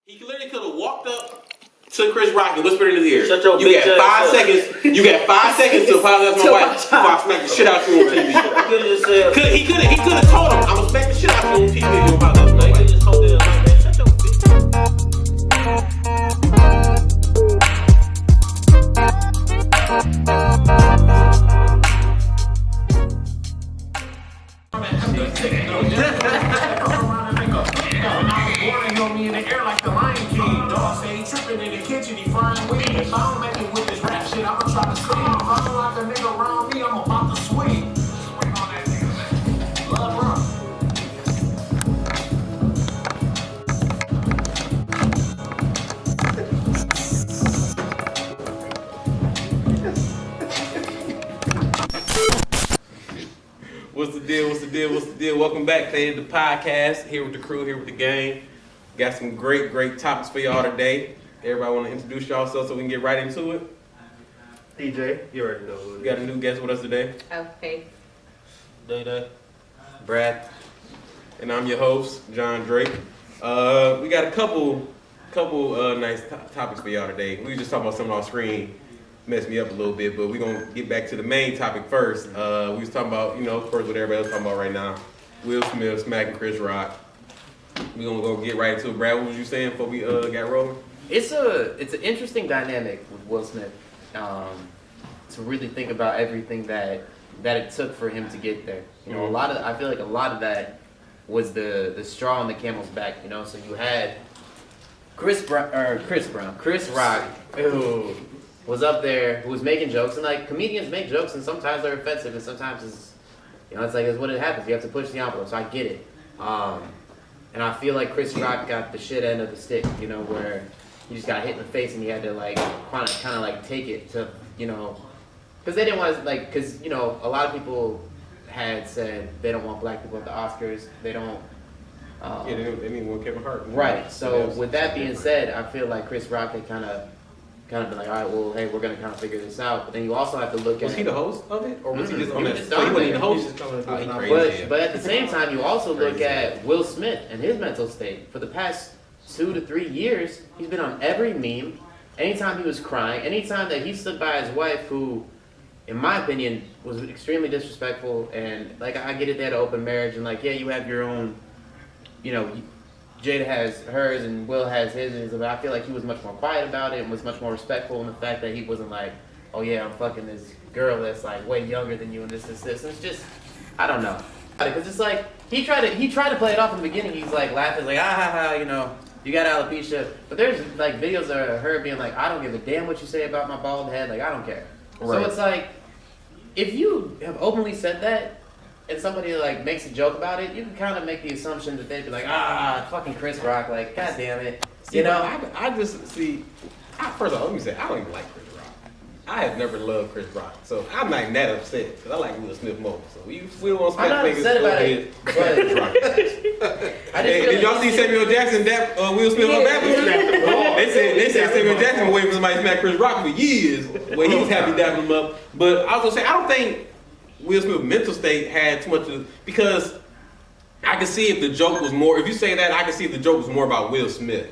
He literally could have walked up to Chris Rock and whispered in his ear. Shut your You bitch got 5 ass seconds. You got 5 seconds to apologize to my wife before I smack the shit out you on TV. He could have told him, I'm gonna smack the shit out you on TV if you apologize to my wife. Just hold it like that. Shut your bitch. Me in the air like the Lion King. Dog say he tripping in the kitchen, he frying weed. If I don't make it with this rap shit, I'ma try to sing. If I don't like a nigga around me, I'm about to swing. Swing on that nigga, man. Love run. What's the deal? Welcome back to the podcast. Here with the crew, here with the gang. Got some great topics for y'all today. Everybody want to introduce y'all so we can get right into it. DJ, you already know who it is. We got a new guest with us today, Okay. Day. Brad, and I'm your host, John Drake. We got a couple nice topics for y'all today. We just talking about something off screen, messed me up a little bit, but we're gonna get back to the main topic first. We was talking about, of course, what everybody else talking about right now. Will Smith smacking Chris Rock. We're gonna go get right into it. Brad, what was you saying before we got rolling? It's an interesting dynamic with Will Smith to really think about everything that it took for him to get there. I feel like a lot of that was the straw on the camel's back. So you had Chris Rock, who was up there, who was making jokes, and like comedians make jokes, and sometimes they're offensive, and sometimes it's what it happens. You have to push the envelope, so I get it. And I feel like Chris Rock got the shit end of the stick, where he just got hit in the face and he had to kind of take it to, because they didn't want to because a lot of people had said they don't want black people at the Oscars. They don't. They didn't want Kevin Hart. Right. So with that being said, I feel like Chris Rock had kind of been like, all right, well, hey, we're gonna kind of figure this out. But then you also have to look at. Was he the host of it, or was he just on He that? was So he wasn't even the host. But at the same time, you also look at Will Smith and his mental state. For the past 2 to 3 years, he's been on every meme. Anytime he was crying, anytime that he stood by his wife, who, in my opinion, was extremely disrespectful. And I get it, they had an open marriage, and you have your own, Jada has hers and Will has his, but I feel like he was much more quiet about it and was much more respectful in the fact that he wasn't like, oh yeah, I'm fucking this girl that's way younger than you and this. And it's just, I don't know. Because it's he tried to play it off in the beginning. He's laughing, you got alopecia. But there's videos of her being I don't give a damn what you say about my bald head. I don't care. Right. So it's if you have openly said that, and somebody makes a joke about it, you can kind of make the assumption that they'd be fucking Chris Rock, god damn it, I just see. First of all, let me say I don't even like Chris Rock. I have never loved Chris Rock, so I'm not that upset because I like Will Smith more. So we don't want to I'm not upset about it. Did y'all see Samuel Jackson Will Smith on that? They said Samuel Jackson was waiting for somebody to smack Chris Rock for years when he was happy dapping him up. But I was gonna say I don't think Will Smith's mental state had too much to because I can see if the joke was more. If you say that, I can see if the joke was more about Will Smith,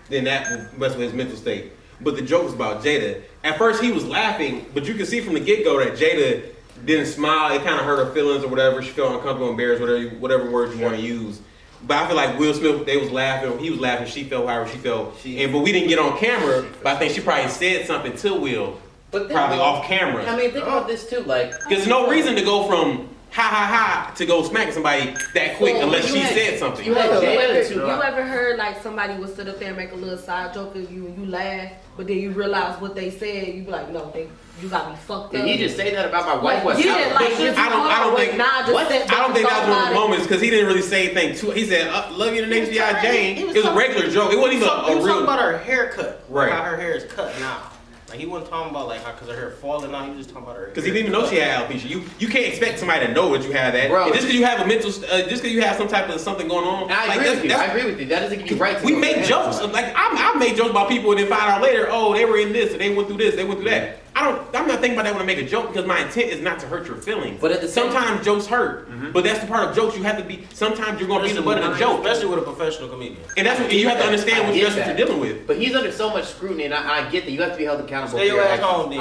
then that would mess with his mental state. But the joke was about Jada. At first, he was laughing, but you can see from the get-go that Jada didn't smile. It kind of hurt her feelings or whatever. She felt uncomfortable, embarrassed, whatever words you want to use. But I feel like Will Smith, they was laughing. He was laughing. She felt however she felt. But we didn't get on camera. But I think she probably said something to Will. But probably off camera. I mean, think about this too, because there's no reason to go from ha to go smacking somebody that quick unless she said something. You ever heard somebody would sit up there and make a little side joke of you and you laugh, but then you realize what they said, you be like, no, you got me fucked up. Did he just say that about my wife? I don't think that was one of the moments because he didn't really say anything to. He said, "Love you the next G.I. Jane." It was a regular joke. It wasn't even a real. He was talking about her haircut, right? How her hair is cut now. He wasn't talking about how because her hair falling out. He was just talking about her. Because he didn't even know she had alopecia. You can't expect somebody to know that you have that. Bro, just because you have a mental, just because you have some type of something going on. I agree with you. That doesn't give you right to. We make jokes. I made jokes about people and then find out later, oh, they were in this and they went through this, they went through that. I I'm not thinking about that when I make a joke because my intent is not to hurt your feelings. But at the same sometimes jokes hurt. But that's the part of jokes. You have to be. Sometimes you're gonna be the butt of the joke, especially with a professional comedian. and that's what you have to understand what I get stress that. you're dealing with. But he's under so much scrutiny, and I get that you have to be held accountable. Stay for your your ass actions. home, then.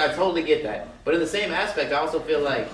I totally get that. But in the same aspect, I also feel like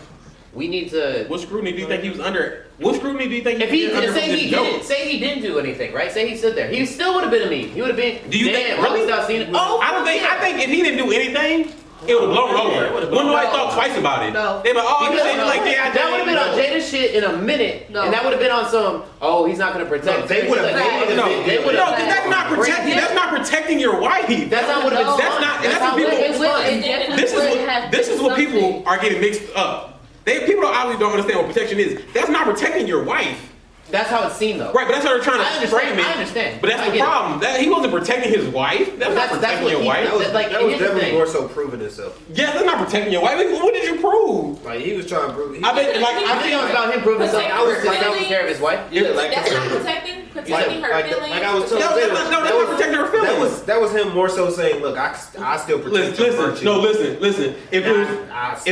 we need to. What scrutiny do you think he was under? What scrutiny do you think If he was under say from he this joke? didn't, say he didn't do anything, right? Say he stood there, he still would have been a meme. He would have been. Do you damn, think really? Without seeing it. Oh, I don't think. I think if he didn't do anything, it would have blown over. When nobody thought twice about it. No. They were like, oh, you Because, said like, yeah, I that would have been on Jada shit in a minute, No. and that would have been on some. Oh, he's not gonna protect. No, they would've- Like, No, they would've- no, because that's not protecting. That's not protecting your wife. That's not what it No. is. That's not- and that's how what people- it's fun. This is what people are getting mixed up. People obviously don't understand what protection is. That's not protecting your wife. That's how it's seen though. Right, but that's how they're trying I to understand, frame it. I understand. But that's I the get it. problem. That he wasn't protecting his wife. That's not protecting what your he- wife. That was, Like, that was here's the definitely thing. more so proving himself. Yes, that's not protecting your wife. What did you prove? Like he was trying to prove. I bet, like, I think it was about him proving himself. I was taking care of his wife. Yeah, like That's not protecting her feelings. like I was telling No, Jada, that's not protecting her feelings. that was him more so saying, look, I still protect your virtue. Listen. If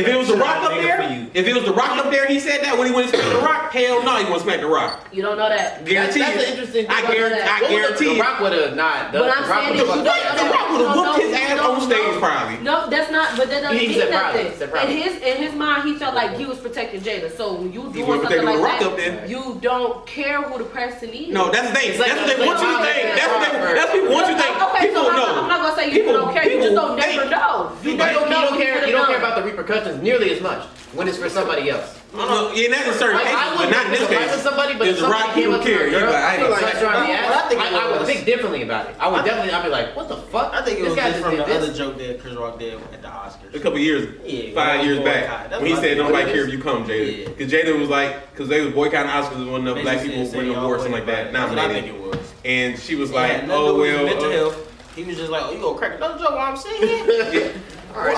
it was the Rock up there, if it was the Rock up there, he said that when he went to smack the Rock. Hell no, he wouldn't smack the Rock. You don't know that. Guarantee That's you. an interesting thing. I guarantee The you. Rock would have not. But I'm saying that you don't. The Rock would have whooped his ass on stage probably. No, that's not. But that doesn't He mean said probably. nothing. He said probably. In his mind, he felt like he was protecting Jada. So when you He doing wasn't something protecting like the Rock that, up there. you don't care who the person is. No, that's the thing. It's like- That's what they want you to think. That's what they. Robert. That's people want you to think. Okay, People so know. I'm not gonna say you don't care. You just don't never know. You don't care about the repercussions nearly as much when it's for somebody else. Yeah, that's in certain Like, cases, I but wouldn't not in this fight with case. somebody, but There's if a somebody Rock came people up to a care. girl, You're like, I ain't like- touched her on the ass, I think it I would was- think differently about it. I would definitely, I'd be like, what the fuck? I think it This was guy just from did the this. other joke that Chris Rock did at the Oscars. A couple years, Yeah, 5 years boycott. back, That's when he what I said think. nobody What care it if you come, Jada. Yeah. Because Jada was like, because they was boycotting Oscars when enough black Basically people saying win y'all awards, something like that, That's what I think nominated. it was. And she was Yeah, like, nothing oh to do with mental well. health. He was just like, oh, you gonna crack another joke while I'm sitting here? All right,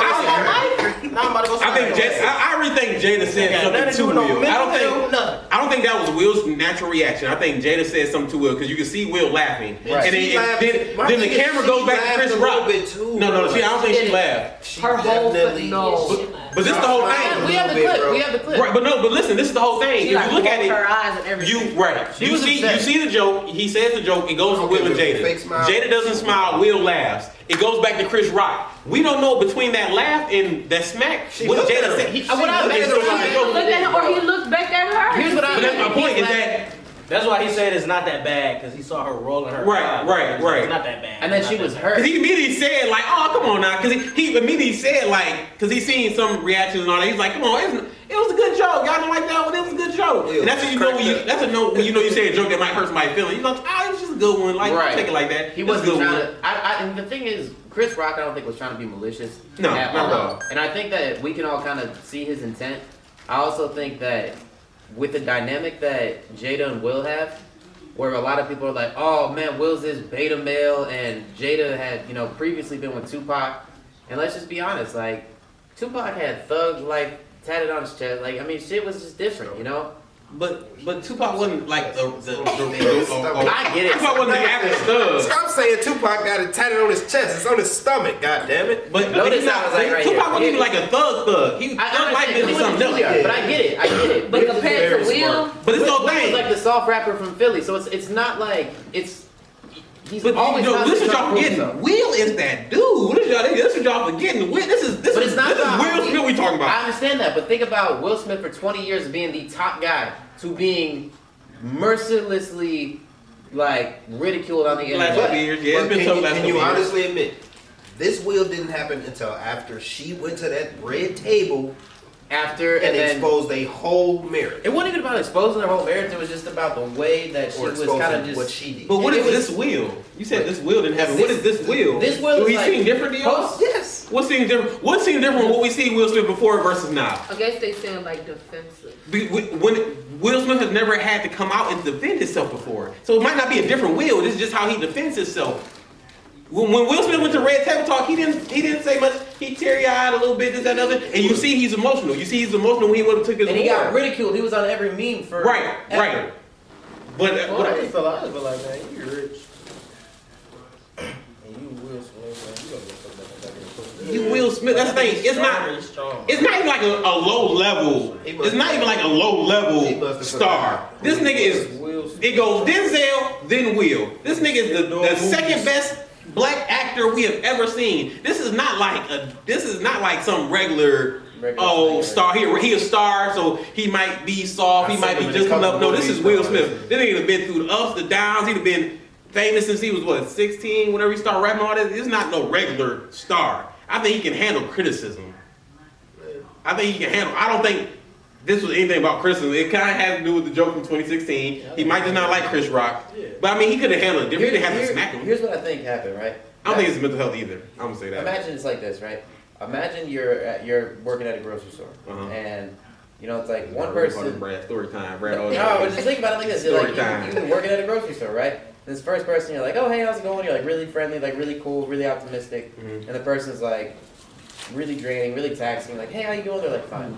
Now I'm about to go. I think I really think Jada said Okay, something nothing to to do with no Will. mental health, nothing. I don't think that was Will's natural reaction. I think Jada said something to Will because you can see Will laughing, Right. and She then, laughed. My then the thing is camera she goes back to laughed Chris a little Rock. bit too, No, bro. I don't think she She laughed. She Her whole definitely- no. But this is the whole thing. We have the Little bit, clip. bro. We have the clip. Right, but listen, this is the whole thing. She If like you look at rolled it, her eyes and everything. She You was see, upset. you see the joke. He says the joke. It goes to Will and Okay, Jada. fake smile. Jada doesn't smile. Will laughs. It goes back to Chris Rock. We don't know between that laugh and that smack what looked at Jada her. said. What I looked at imagine her was like- He looked at him, or he looked back at her. Here's what I But that's my point. Is that That's why he said it's not that bad because he saw her rolling her. Right, eyes. right. It's not that bad. And then It's she not was that hurt. Because he immediately said like, "Oh, come on now," because he immediately said like, because he seen some reactions and all that. He's like, "Come on, it was a good joke. Y'all don't like that one? It was a good joke." Yeah, And that's when you know when you cracked that's a no when you know you say a joke that might hurt somebody's feelings. You go, "Ah, it was just a good one. Like, Right. don't take it like that." He It was a wasn't good trying one. to. And the thing is, Chris Rock, I don't think was trying to be malicious. No, at not at all. And I think that we can all kind of see his intent. I also think that with the dynamic that Jada and Will have, where a lot of people are like, "Oh man, Will's this beta male," and Jada had, previously been with Tupac. And let's just be honest, like Tupac had thug life tatted on his chest. Like, I mean, shit was just different, But Tupac wasn't like the I get it. Tupac wasn't the average thug. Stop saying Tupac got it tatted on his chest. It's on his stomach. God damn it. But Notice he's how not it's like right Tupac here. wasn't even like a thug. He I thug like this understand. or something else. Yeah, but I get it. But compared to very Will, smart. But it's no Will thing. was like the soft rapper from Philly, so it's not like he's But always this is constantly y'all trying to prove forgetting. himself. Will is that dude. This is y'all forgetting. This is But it's not about Will Smith we talking I about. understand that, but think about Will Smith for 20 years of being the top guy to being mercilessly ridiculed on the Last internet. couple years, yeah, it's But been tough last can couple you years. honestly admit, this will didn't happen until after she went to that red table After and and then exposed a whole marriage. it wasn't even about exposing her whole marriage. It was just about the way that she Or was exposing kind of just. what she did. But what It is was- this Will? You said this Will didn't happen. What is this Will? This Will Do is he like seem different to y'all? post- Yes. What seems different? What seems different from what we see Will Smith before versus now? I guess they sound like defensive. When Will Smith has never had to come out and defend himself before, so it might not be a different Will. This is just how he defends himself. When Will Smith went to Red Table Talk, he didn't say much. He teary-eyed a little bit, this, that, and other, and you see he's emotional. You see he's emotional when he would have took his And he got award. ridiculed. He was on every meme for Right. But Well, I just feel like man, you rich. And you Will Smith, man, you gonna get fucked up and back in the pussy. you Will Smith. That's the thing. It's not. He's strong. It's not even like a low level. It's not even like a low level star. This nigga is. It goes Denzel, then Will. This nigga is the second best black actor we have ever seen. This is not like some regular star. He a star, so he might be soft. He might be just enough. No, this is Will Smith. This nigga have been through the ups, the downs. He'd have been famous since he was 16. Whenever he started rapping all that, this is not no regular star. I think he can handle criticism. I don't think this was anything about criticism. It kind of had to do with the joke from 2016. He might just not like Chris Rock. But I mean, he could have handled it different. He didn't have to smack him. Here's what I think happened, right? I don't think it's mental health either. I'm gonna say that. Imagine it's like this, right? Imagine you're working at a grocery store, and you know it's like one person. Brad, story time. No, but just think about it like this. You're like you're working at a grocery store, right? This first person, you're like, oh hey, how's it going? You're like really friendly, like really cool, really optimistic, and the person's like really draining, really taxing. Like, hey, how you doing? They're like, fine.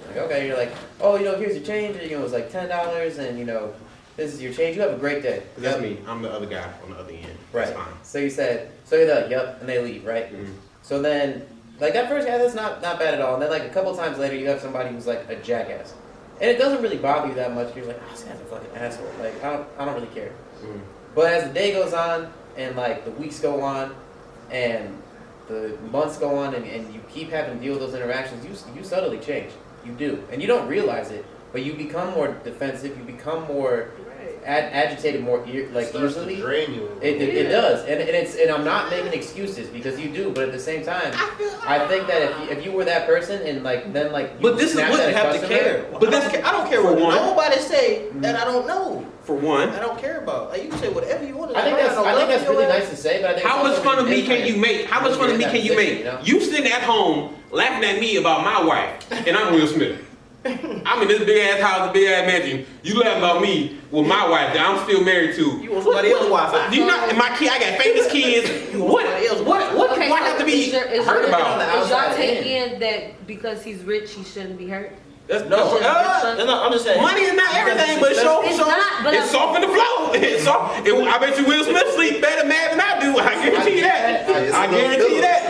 Like, okay. You're like, oh, you know, here's your change. You know, it's like $10, and you know, this is your change. You have a great day. That's me. I'm the other guy on the other end. Right. That's fine. So you said, so you're like, yep, and they leave, right? So then, like that first guy, that's not bad at all. And then like a couple times later, you have somebody who's like a jackass, and it doesn't really bother you that much. You're like, oh, this guy's a fucking asshole. Like I don't really care. But as the day goes on, and like the weeks go on, and the months go on, and you keep having to deal with those interactions, you subtly change. You do, and you don't realize it, but you become more defensive. You become more agitated, more easily. Drain you. It does, and I'm not making excuses because you do, but at the same time, I think that if you were that person and then you But this is snap what at you a have to customer, care. But I don't care For what one. nobody say that I don't know. For one, I don't care about. Like you can say whatever you want. I think that's really nice to say, but I think how it's much also fun of me really can you make? How much fun of me can you make? You sitting at home laughing at me about my wife, and I'm Will Smith. I'm in this big ass house, a big ass mansion. You laugh about me with my wife that I'm still married to. You want somebody else's Wi-Fi? You not my kid. I got famous kids. What do I have to be hurt about? Is y'all taking that because he's rich, he shouldn't be hurt? That's No, I'm just saying. money is not everything, but It's not, but it's soft in the flow. It's soft. I bet you Will Smith sleep better mad than I do. I guarantee you that. I guarantee you that.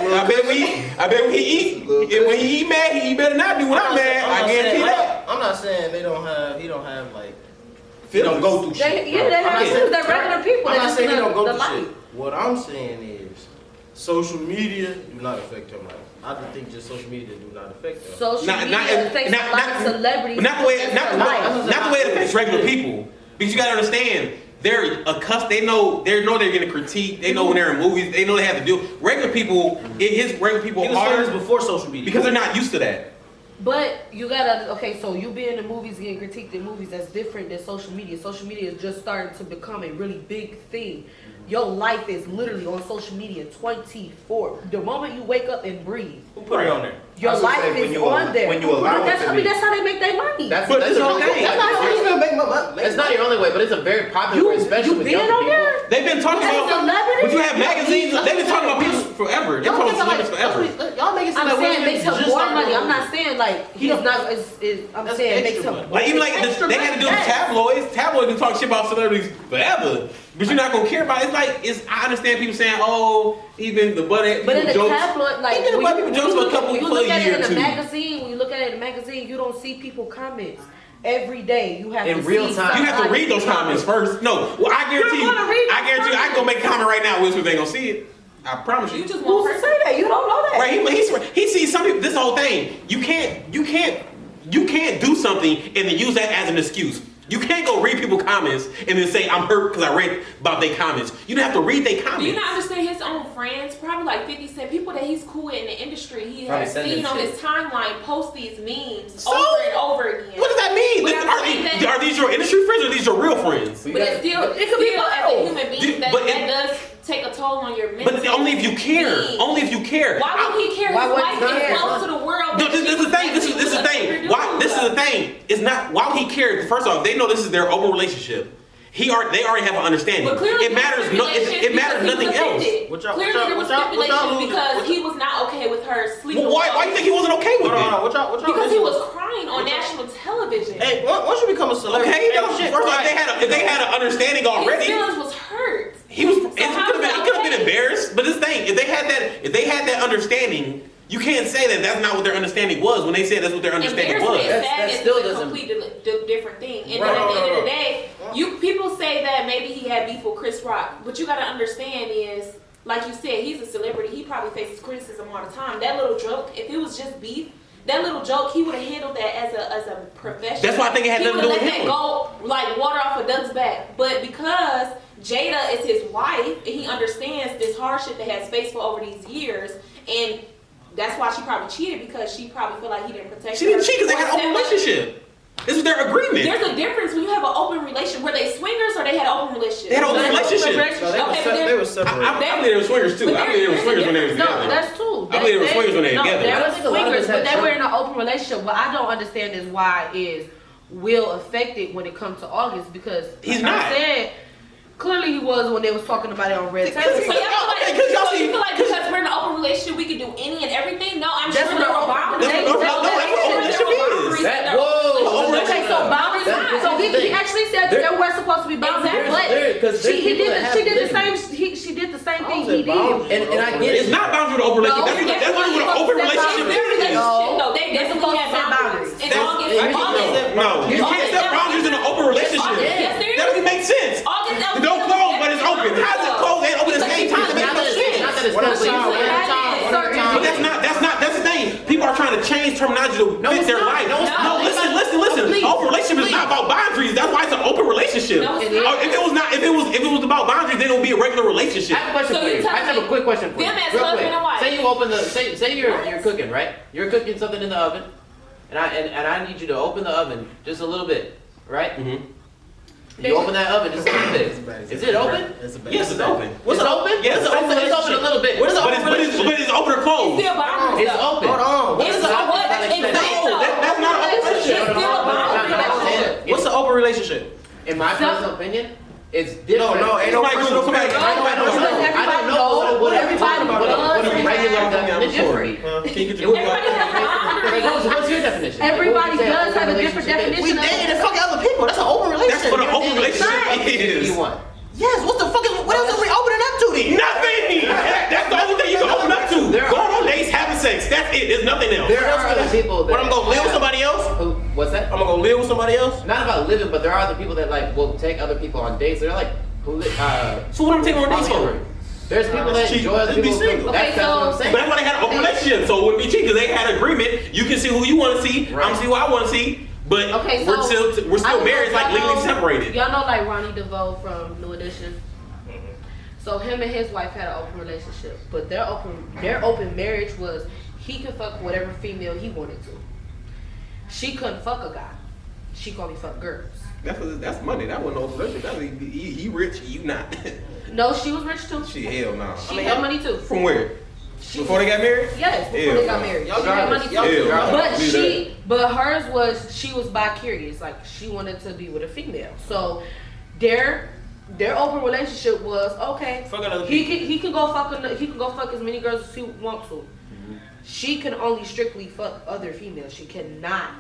I bet when he eat mad, he eat better than I do when I'm mad. I guarantee that. I'm not saying he don't have like he don't go through shit. They have issues. They're regular people. I'm not saying he don't go the through life. shit. What I'm saying is social media do not affect him. Like I just think just social media do not affect him. Social media affects a lot of celebrities. But not the way it affects regular people. Because you gotta understand, they're accustomed. They know they're getting critiqued. They know when they're in movies. They know they have to do. Regular people, regular people He was are famous before social media because they're not used to that. But you gotta, so you be in the movies, getting critiqued in movies, that's different than social media. Social media is just starting to become a really big thing. Your life is literally on social media 24. The moment you wake up and breathe, Who put it on there? your life is on there. when you allow it to be. That's how they make their money. That's But this the is only okay. way. That's not how he's gonna make my money. It's not your only way, but it's a very popular way, especially you with been young on people. there? They've been talking As a about. celebrity? But you have magazines. They've been talking about people forever. They've talking about celebrities forever. Y'all make it seem I'm like Will saying Smith makes him just more started money. on I'm not saying like he's don't- not. I'm That's saying makes extra him. money. Like even like they had to do with tabloids. Tabloids been talking shit about celebrities forever, but you're not gonna care about it. I understand people saying, oh, even the butt But in the jokes. tabloid, like They did the butt people jokes for a couple when you for a look at year it or in the two. magazine, when you look at it in the magazine, you don't see people comments every day. You have In to real see time. You have to somebody read those comments first. No, well, I guarantee you. You're gonna read I guarantee you. those I can go make a comment right now. Will Smith ain't gonna see it. I promise you. You just Who's want to say that? You don't know that. Right? He sees some people. This whole thing. You can't do something and then use that as an excuse. You can't go read people's comments and then say I'm hurt because I read about their comments. You don't have to read their comments. Do you not understand his own friends? Probably like 50 Cent, people that he's cool with in the industry. He Probably has send seen them on shit. his timeline post these memes So? over and over again. What does that mean? But I'm saying that- Are these your industry friends or are these your real friends? You But gotta- it's still, it could be as a both. human being, But that does take a toll on your mental. But only if you care. being. Only if you care. Why would he care? Why His would wife he is care? close to the world. No, this is the thing. This is the thing. Why? This is the thing. It's not. Why would he care? First off, they know this is their open relationship. They already have an understanding. But clearly It matters. It matters nothing else. Clearly there was stipulations because he was not okay with her sleeping. Well, why do you think he wasn't okay with Hold on, it? what y'all Because he listen? was crying on national television. Hey, once you become a celebrity, Okay, hey, no, shit, first off, right. if they had an understanding His already, feelings was hurt. he was. So He how could is that have been okay? embarrassed. But this thing, if they had that understanding, You can't say that that's not what their understanding was when they said that's what their understanding was. Embarrassment and That sadness still is a doesn't- completely different thing. And Right, then at the end of the right, day, people say that maybe he had beef with Chris Rock, but you gotta understand is, like you said, he's a celebrity. He probably faces criticism all the time. That little joke, if it was just beef, that little joke, he would have handled that as a professional. That's why I think it had nothing to do with He would have let him. that go like water off a duck's back. But because Jada is his wife and he understands this hardship that has faced for over these years, and that's why she probably cheated, because she probably feel like he didn't protect her. She didn't cheat because they had an open Or step up. relationship. This is their agreement. There's a difference when you have an open relationship. Were they swingers or they had an open relationship? They had an open They had an open relationship. No, they Okay, were but they there's- were separated. I believe they were swingers too. I believe they were swingers when they were No, together. that's true. I believe they were swingers when they were no, together. They I were think a lot of swingers, us but had they were some- in an open relationship. What I don't understand is why is Will affected when it comes to August, because He's like not. I said, clearly he was when they was talking about it on Red Because Table. he- So y'all feel like, Okay, 'cause y'all so see- you feel like because we're in an open relationship, we can do any and everything? No, I'm That's sure what there were open- boundaries. that's- no, that's what open relationship is. Okay, so boundaries. That's So he the actually said that there were supposed to be boundaries, Exactly. but she did the living. same. She did the same thing I he said boundaries. did. And I get it. It's not bound with an open relationship. No, That's what an open relationship is. No, they They're definitely supposed had to set boundaries. boundaries. And That's- August, No, you can't set boundaries in an open relationship. Yes, there is. That doesn't make sense. August, It don't close, but it's open. How is it closed and open at the same time? It makes Not no that it's not sense. that it's One at a complete. time, one at a time, one at a time. But that's the thing. People are trying to change terminology to No, fit it's their not. life. No, it's not. Listen. Please. Open relationship is not about boundaries. That's why it's an open relationship. No, it's Oh, not. if it was about boundaries, then it would be a regular relationship. I have a question So for you you. tell I just have a me, quick question for you. them as Real husband quick. and wife. Say you open the say you're cooking, right? You're cooking something in the oven, and I need you to open the oven just a little bit, right? You open that oven just a little bit. Is it open? Yes, it's open. What's open? Yes, it's open. It's open a little bit. What is But it's open or closed. Still boundaries. It's though. open. Hold on. It's It's so not- what? it's not Exactly. expensive. That's not an open It's relationship. still a boundary. What's an open relationship? In my personal opinion, it's different. No, ain't no Somebody personal come back. opinion. I know. I don't know what a regular definition would be. Can you get your Everybody has boundaries. What's your definition? Everybody What would you say does open have a different relationship is? definition. We dating and fucking other people. That's an open relationship. That's what an open relationship What is. you want? Yes. What the fuck is? What else are we opening up to then? Nothing. That's the only thing you can open up to. There are- Going on dates, having sex. That's it. There's nothing else. There are other people that. What, I'm gonna live with somebody else? What's that? I'm gonna go live with somebody else? Not about living, but there are other people that like will take other people on dates. They're like, So what I'm taking on dates for? polyamory. There's people that cheat. enjoy other Just be people's. single. Okay, That's what I'm so- But saying. that's why they had an open relationship, so it wouldn't be cheap because they had an agreement. You can see who you want to see. Right. I'm see who I want to see. But Okay, so we're still married, it's like legally separated. Y'all know like Ronnie DeVoe from New Edition. So him and his wife had an open relationship, but their open marriage was he could fuck whatever female he wanted to. She couldn't fuck a guy. She could only fuck girls. That's money. That wasn't no open relationship. That was, he rich, you not. No, she was rich too. Shit, hell no. She had money too. From where? She, Before they got married? yes, before Hell they got no. married. Y'all She had got money it. too. Y'all Hell no. But but hers was she was bi-curious. Like she wanted to be with a female. So their open relationship was okay. Fuck other He can go fuck as many girls as he wants to. She can only strictly fuck other females. She cannot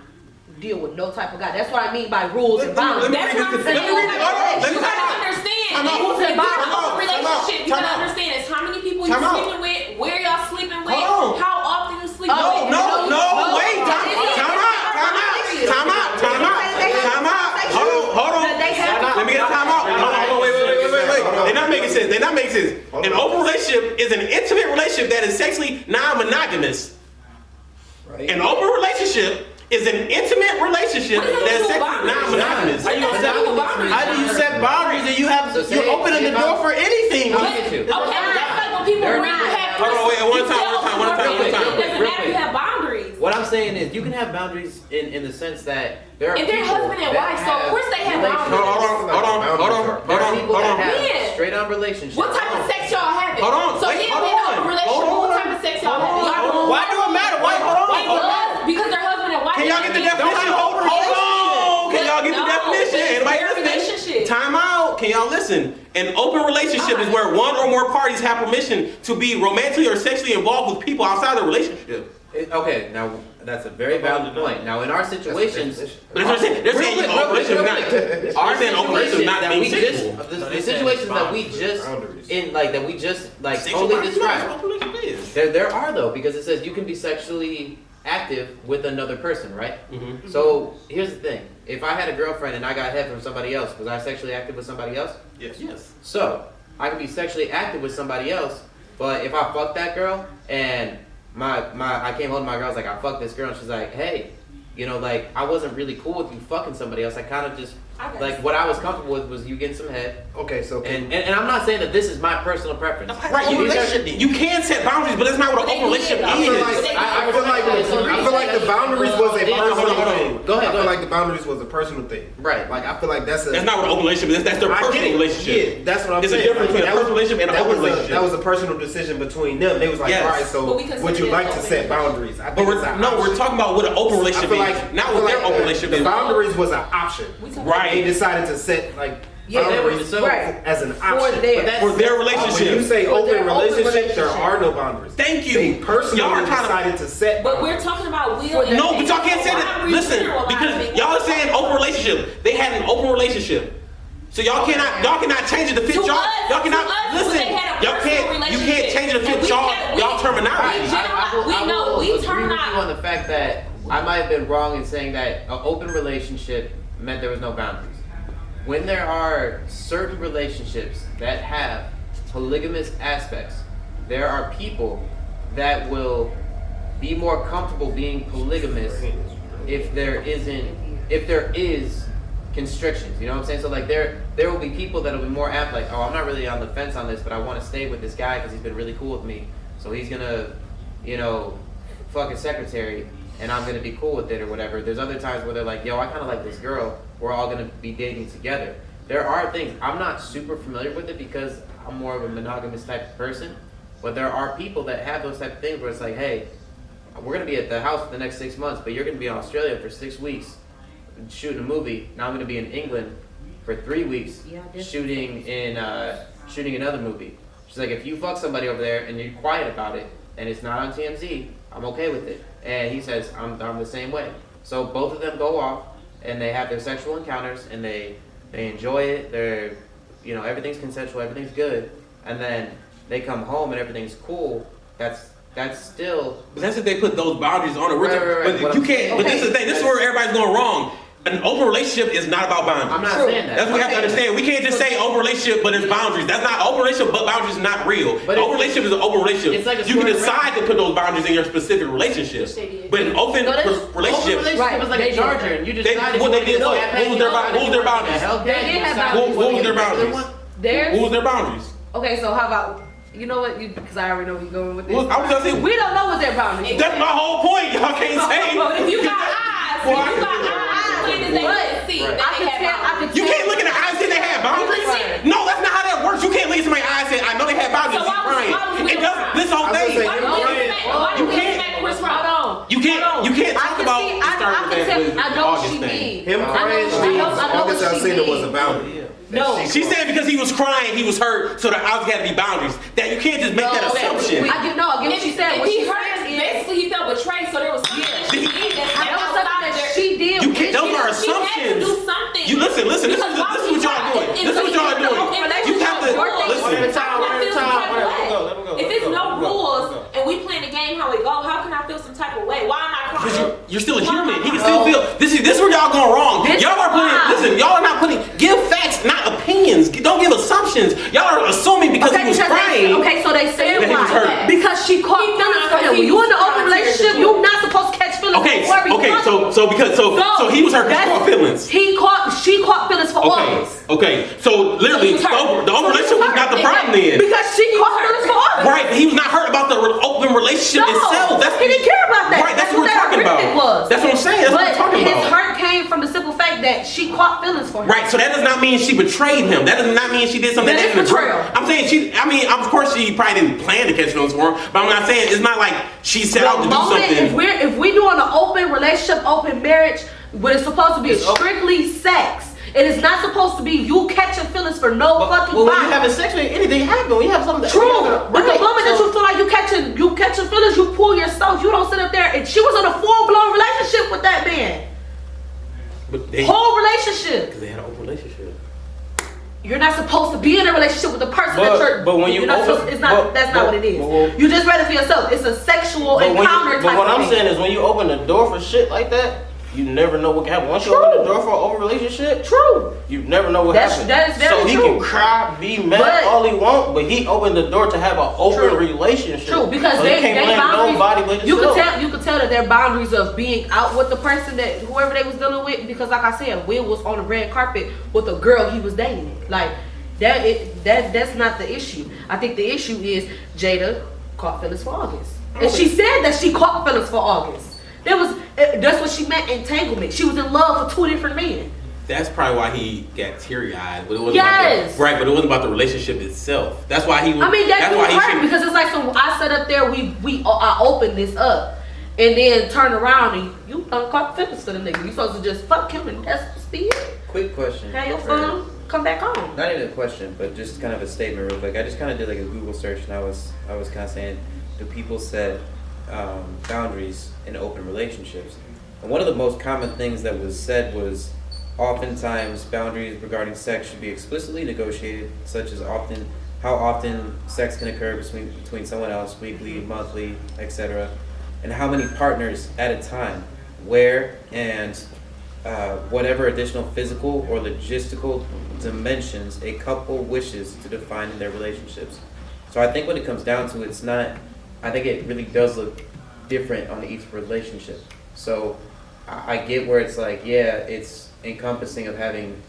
deal with no type of guy. That's what I mean by rules and boundaries. Let me That's what I'm read this. saying. Let me read this. Hold on. Let me You time gotta out. understand. Time out. If you're in Time an out. open relationship, you Time gotta out. understand is how many people Time you out. sleeping with, where y'all sleeping with, Hold on. how often you sleep with. No, wait. Time out. Hold on. Let me get a time out. Hold on, wait. They're not making sense. An open relationship is an intimate relationship that is sexually non-monogamous. An open relationship is an intimate relationship What does that is that do sexually with non-monogamous. How do you set boundaries and you have So you're opening the door for anything? I'll get you. Okay, that's like when people They're bring not- have Hold on, wait, one you time. It doesn't Real matter if you quick. have boundaries. What I'm saying is, you can have boundaries in the sense that there are If they're people husband and that wife, so of have course they have relationships. boundaries. There are people that have Yeah. straight on relationships. What type of sex y'all having? Hold on, So wait, yeah, hold we have on. a relationship. Hold What on. type of sex y'all having? Y'all Why do it matter? Why? Hold It on. does because they're husband and wife. Can y'all get the That means- definition? Hold on. Can y'all get the No, definition? it's Anybody their listening? relationship. Time out. Can y'all listen? An open relationship is where one or more parties have permission to be romantically or sexually involved with people outside the relationship. Okay, now that's a very valid point. Now in our situations, But that's what I'm saying. They're saying open relationship is not. Our saying open relationship is not that being we just, sexual. the situations that we just Sexual totally boundaries, that's described. what open relationship is. There are though, because it says you can be sexually active with another person, right? Mhm. So here's the thing: if I had a girlfriend and I got head from somebody else, was I sexually active with somebody else? Yes. Yes. So I can be sexually active with somebody else, but if I fuck that girl and I came home to my girl, I was like, I fucked this girl, and she's like, hey, you know, like I wasn't really cool with you fucking somebody else. I kind of just like what I was comfortable with was you getting some head. Okay, so And I'm not saying that this is my personal preference. Right, you can set boundaries, but that's not what an open relationship I feel is. like I feel like the boundaries was a personal thing. Go ahead, I go feel ahead. like the boundaries was a personal thing. Right. Like I feel like that's That's not what an open relationship is. That's their I get personal it. relationship. Yeah, that's what I'm It's a saying. difference between a That was- personal relationship and an that open was a- relationship. That was a personal decision between them. They was like, Yes. all right, But so we consider would you it like to open set relationship. boundaries? I But think it's an we're option. talking about what an open I relationship feel is, like not what their open relationship the is. boundaries was an option. Right. They decided to set like Yeah, boundaries so- right. as an For option. their- But that's- For their When you relationship. say For open their open relationship, there relationship. are no boundaries. Thank you. They personally Y'all are trying to. decided to set. But we're boundaries. talking about will. and No, but y'all so can't say why that. are we Listen, generalizing? because y'all are saying open relationship. They had an open relationship. So y'all cannot change it to fit To y'all. us- Y'all cannot to us, listen. they had a Y'all personal can't. You can't relationship. change it to And fit we y'all. had- Y'all we- terminology. We know, we agree turn with out- you on the fact that I might have been wrong in saying that an open relationship meant there was no boundaries. When there are certain relationships that have polygamous aspects, there are people that will be more comfortable being polygamous if there is constrictions. You know what I'm saying? So like there will be people that will be more apt, like, oh, I'm not really on the fence on this, but I want to stay with this guy because he's been really cool with me. So he's gonna, you know, fuck his secretary, and I'm gonna be cool with it or whatever. There's other times where they're like, yo, I kind of like this girl. We're all gonna be dating together. There are things I'm not super familiar with it because I'm more of a monogamous type of person. But there are people that have those type of things where it's like, hey, we're gonna be at the house for the next 6 months, but you're gonna be in Australia for 6 weeks shooting a movie. Now I'm gonna be in England for 3 weeks Yeah, I did. shooting another movie. She's like, if you fuck somebody over there and you're quiet about it and it's not on TMZ, I'm okay with it. And he says, I'm the same way. So both of them go off and they have their sexual encounters and they enjoy it. They're, you know, everything's consensual, everything's good, and then they come home and everything's cool. That's still. But that's if they put those boundaries on it. Right. But What you I'm can't. saying- But this is the thing. This is where everybody's going wrong. An open relationship is not about boundaries. I'm not True. saying that. That's what we have to understand. We can't just say open relationship, but there's boundaries. That's not open relationship, but boundaries is not real. But An open relationship is an open relationship. it's like a you can square decide to put those boundaries in your specific relationship. Which they did. But an open No, that's- Open relationship, relationship Right, was like they a did. charger, and you They- decided what you they did, wanted what? to What was their boundaries? What was their boundaries? They did have What was their boundaries? There's what was their boundaries? okay. So how about you know what? Because I already know where you're going with this. Well, I was gonna say We don't know what their boundaries. that's my whole point. Y'all can't say. But if you got eyes, Well, if you got eyes, plain as they can see Right. that they have boundaries. You can't look in the eyes and say they have boundaries. Right. No, that's not how that works. You can't look in somebody's eyes and say, I know they have boundaries. So why She's was- crying. why was It Will does crying? this whole I was thing. gonna say, Why do You we can't- expect you Chris can't- Rock? You can't I talk can about see- the start I of can that tell- with I know what August she thing. means. Him I know- crying I know August what she Alsina was means. a boundary. No. She's saying because he was crying, he was hurt, so there always got to be boundaries. That you can't just make that assumption. I get what she said. If What he she hurt, said is basically he felt betrayed, so there was something that she did that I know something that she did. You can't. Those are She had to assumptions. do something. You listen. This is Because why what would y'all he doing. cry? This is what y'all doing. You have to listen. If it's no rules and we playing the game how it go, how can I feel some type of way? Why am I Because crying? you're still a human. He can still feel. This is where y'all going wrong. This Y'all are is why. putting. Listen, y'all are not putting. Give facts, not opinions. Don't give assumptions. Y'all are assuming because he was crying. Okay, so they said That he was why? hurt. Because she caught He feelings for cried him. When you in an open because he was relationship, you're not supposed to catch feelings Okay, for every okay. woman. So he was hurt because he caught feelings. She caught feelings for Okay, August. okay. So literally, So he was hurt. the open relationship was not the problem then. Because she caught feelings for August. Right, he was not hurt about the open relationship No, itself. he didn't care about that. Right, that's what we're that talking about. agreement was. That's what I'm saying. That's what But I'm talking his about. hurt came from the simple fact that she caught feelings for him. Right, so that does not mean she betrayed him. That does not mean she did something That is didn't agree. betrayal. I'm saying of course she probably didn't plan to catch feelings for him, but I'm not saying it's not like she set out to do something. If we doing an open relationship, open marriage, but it's supposed to be strictly sex. It is not supposed to be you catching feelings for no fucking Well, when body. you having sex with anything happen, when you have something. True, but the Right, moment that so- you feel like you catching feelings, you pull yourself. You don't sit up there relationship? Because they had an open relationship. You're not supposed to be in a relationship with the person that you're. But when you you're not open- supposed- it's not. but- That's not what it is. but- You just read it for yourself. It's a sexual But encounter type what of I'm thing. saying is when you open the door for shit like that, you never know what can happen. Once you True. open the door for an open relationship, True. you never know what That happens. is very so he true. can cry, be mad But- all he wants, but he opened the door to have an open True. relationship. True, because so they he can't blame boundaries. nobody but You could himself. tell that their boundaries of being out with the person that whoever they was dealing with. Because like I said, Will was on the red carpet with a girl he was dating. Like that's not the issue. I think the issue is Jada caught feelings for August, and she said that she caught feelings for August. That's what she meant, entanglement. She was in love for two different men. That's probably why he got teary-eyed, but it wasn't Yes. about the, right. But it wasn't about the relationship itself. That's why he was. I mean, that's why what he hurt should. because it's like, so I sat up there, I opened this up, and then turned around and you caught feelings for the nigga. You supposed to just fuck him and that's supposed to be it. Quick question. Have your for- fun, come back home. Not even a question, but just kind of a statement real quick. I just kind of did like a Google search, and I was kind of saying, do people set boundaries in open relationships? And one of the most common things that was said was, oftentimes boundaries regarding sex should be explicitly negotiated, such as how often sex can occur between someone else, weekly, monthly, etc., and how many partners at a time, where, and whatever additional physical or logistical dimensions a couple wishes to define in their relationships. So I think when it comes down to it, it's not, I think it really does look different on each relationship. So I get where it's like, yeah, it's encompassing of having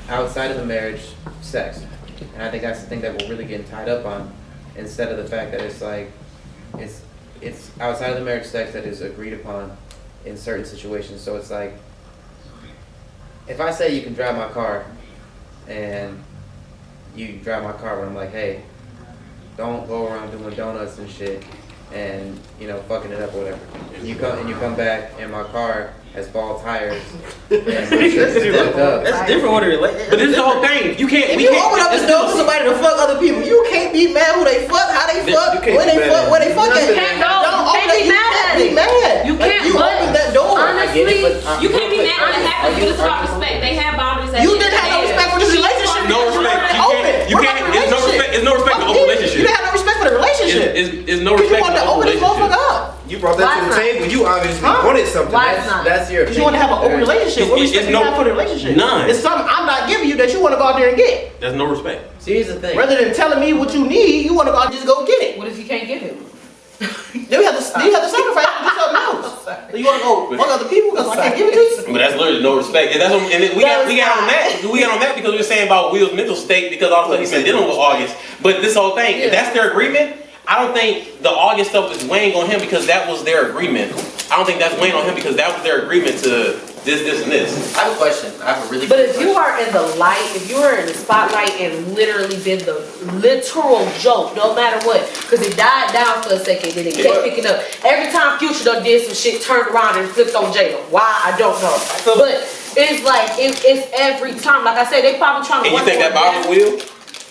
outside of the marriage sex. And I think that's the thing that we're really getting tied up on, instead of the fact that it's like, it's outside of the marriage sex that is agreed upon in certain situations. So it's like, if I say you can drive my car, and you drive my car, but I'm like, hey, don't go around doing donuts and shit, and fucking it up or whatever. And you come back, and my car has bald tires, and my shit's fucked up. That's different what it relates. But this is the whole thing. You can't. If we you can't, open up the door for somebody to fuck other people, you can't be mad who they fuck, how they fuck, when they fuck, where they fuck at. You can't go. Don't You open can't it. be You mad. can't be mad. You Like, can't, you but open that door. honestly, You can't be mad when it happens, but it's about respect. They have boundaries. You didn't have no respect for this relationship. No respect. You can't. There's no respect. There's no respect for open You relationship. didn't have no respect for the relationship. It's no Because you respect wanted for to open open this motherfucker relationship. up. You brought that Why to the not? table. You obviously Huh? wanted something. Why it's not? That's your Because you want to have an open opinion. relationship. What It's respect do you no- have for the relationship? none. It's something I'm not giving you that you want to go out there and get. There's no respect. See, here's the thing. Rather than telling me what you need, you want to go out and just go get it. What if you can't get it? Then you have to sacrifice and do something else. So you want to go fuck other people because I can't give it to you? But that's literally no respect. And that's what, and then we got on that. We got on that because we were saying about Will's mental state because all of a sudden he's been dealing with August. But this whole thing, if that's their agreement, I don't think the August stuff is weighing on him because that was their agreement. I don't think that's weighing on him because that was their agreement to this, and this. I have a question. I have a really But quick if you question. are in the light, if you are in the spotlight and literally been the literal joke, no matter what, because it died down for a second, then it kept picking up. Every time Future done did some shit, turned around and flipped on Jada. Why? I don't know. But it's like, it's every time. Like I said, they probably trying to And you work think on that bothered Will?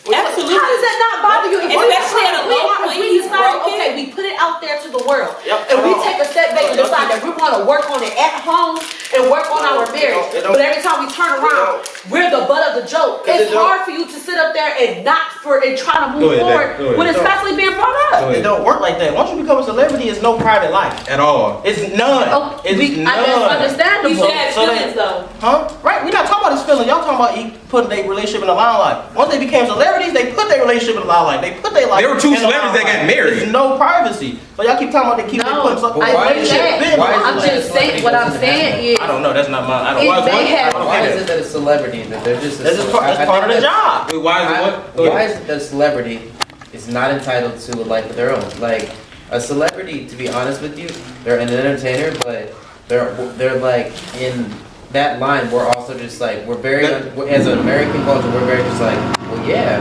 Absolutely. How does that not bother you? If we're Especially at a low if point, we he's decide, broken. okay, we put it out there to the world, Yep. and we take a step back and decide that we want to work on it at home and work on our marriage. it don't- But every time we turn around, we're the butt of the joke. It It's don't- hard for you to sit up there and try to Go move ahead, forward Dad. Go ahead. when it's constantly being brought up. It don't work like that. Once you become a celebrity, it's no private life. At all. It's none. Oh, It's that's none. understandable. You should have So feelings though. Huh? Right? We're not talking about his feelings. Y'all talking about putting their relationship in the limelight. Once they became celebrities, they put their relationship in the limelight. They put their life. There were two in the celebrities that got limelight. married. There's no privacy. So y'all keep talking about they keep No, putting something. But why I is get it- that. why is it I'm like just somebody saying, what I'm doesn't saying have is, I don't know. That's not mine. I don't. If Why is they one- had- I don't Why care. is it that a celebrity that they're just a That's just part, I that's part of think the that- job. Wait, why is it what? Go Why ahead. is it that a celebrity is not entitled to a life of their own? Like a celebrity, to be honest with you, they're an entertainer, but they're like in that line. We're also just like we're very as an American culture, we're very just like, well, yeah,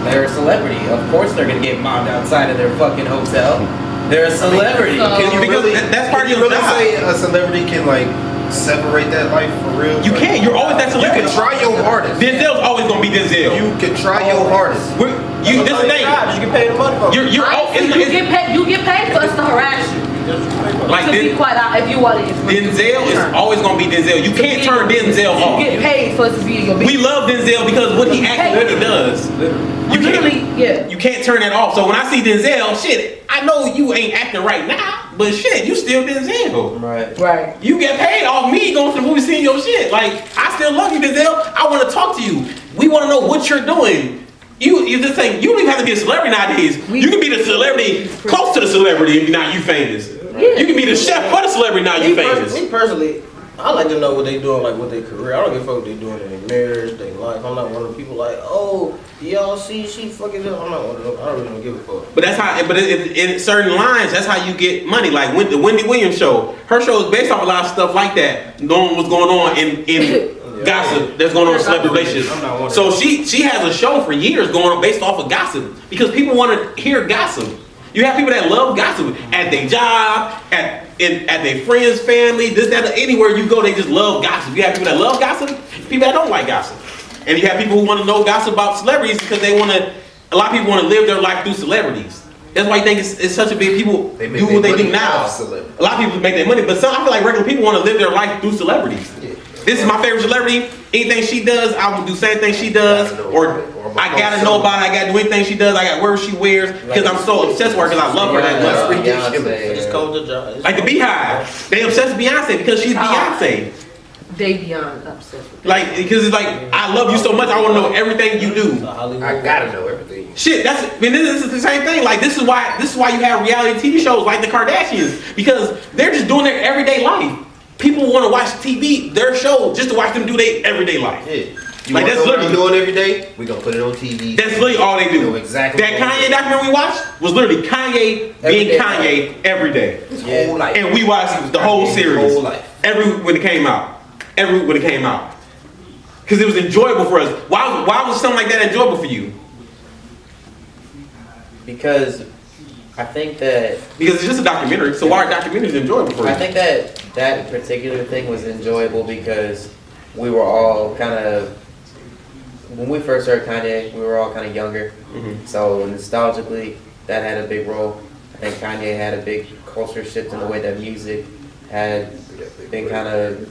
they're a celebrity. Of course, they're gonna get mobbed outside of their fucking hotel. They're a celebrity. So- Can you Because really? that's part can of you your really job. say a celebrity can like separate that life for real? You Like, can't. You're always that You celebrity. can try your hardest. Denzel's always gonna be Denzel. You can try your hardest. This is the thing. You get paid the money for it. You're honestly, you get paid for us to harass you. disrespectful. Like To be quite honest, if you want it, Denzel is always gonna be Denzel. You can't turn Denzel You off. get paid for it to be in your We love Denzel because what he actually really does. You Literally, can't, yeah. you can't turn that off. So when I see Denzel, shit, I know you ain't acting right now, but shit, you still Denzel. Right. Right. You get paid off me going to the movie seeing your shit. Like, I still love you, Denzel. I want to talk to you. We want to know what you're doing. You just saying you don't even have to be a celebrity nowadays. You can be the celebrity close to the celebrity and now you famous. You can be the chef for the celebrity now you famous. Me personally, I like to know what they doing, like what their career. I don't give a fuck what they doing in their marriage, their life. I'm not one of the people like, oh, y'all see she fucking up. I'm not one of them. I don't really don't give a fuck. But that's how. But in certain lines, that's how you get money. Like when the Wendy Williams show, her show is based off a lot of stuff like that. Knowing what's going on in gossip that's going on in celebrity relationships. I'm not one of So them. she has a show for years going on based off of gossip because people want to hear gossip. You have people that love gossip at their job, at their friends, family, this, that, anywhere you go, they just love gossip. You have people that love gossip, people that don't like gossip. And you have people who want to know gossip about celebrities because they want to, a lot of people want to live their life through celebrities. That's why you think it's such a big, people They make do their what they money do now. off celebrity. A lot of people make their money, but some, I feel like regular people want to live their life through celebrities. Yeah. This is my favorite celebrity. Anything she does, I will do same thing she does. Gotta know Or about it. Or I gotta know about it. I gotta do anything she does. I gotta wear what she wears because I'm so obsessed with her because I love her that much. It's called the job. Like the Beehive, they obsessed with Beyonce because she's Beyonce. They beyond obsessed with Like because it's like I love you so much. I want to know everything you do. I gotta know everything. Shit, I mean, this is the same thing. Like this is why you have reality TV shows like the Kardashians because they're just doing their everyday life. People want to watch TV, their show, just to watch them do their everyday life. Yeah. You Like, want that's to know what I'm literally- doing every day? We gonna put it on TV. That's literally all they do. Know exactly That what Kanye they do. documentary we watched was literally Kanye being Everyday Kanye every day. His whole life. And we watched the whole His series. whole life. When it came out. When it came out. Because it was enjoyable for us. Why was something like that enjoyable for you? Because I think that Because it's just a documentary. So why are documentaries enjoyable for you? I think that particular thing was enjoyable because we were all kind of, when we first heard Kanye, we were all kind of younger. Mhm. So nostalgically, that had a big role. I think Kanye had a big culture shift in the way that music had been kind of,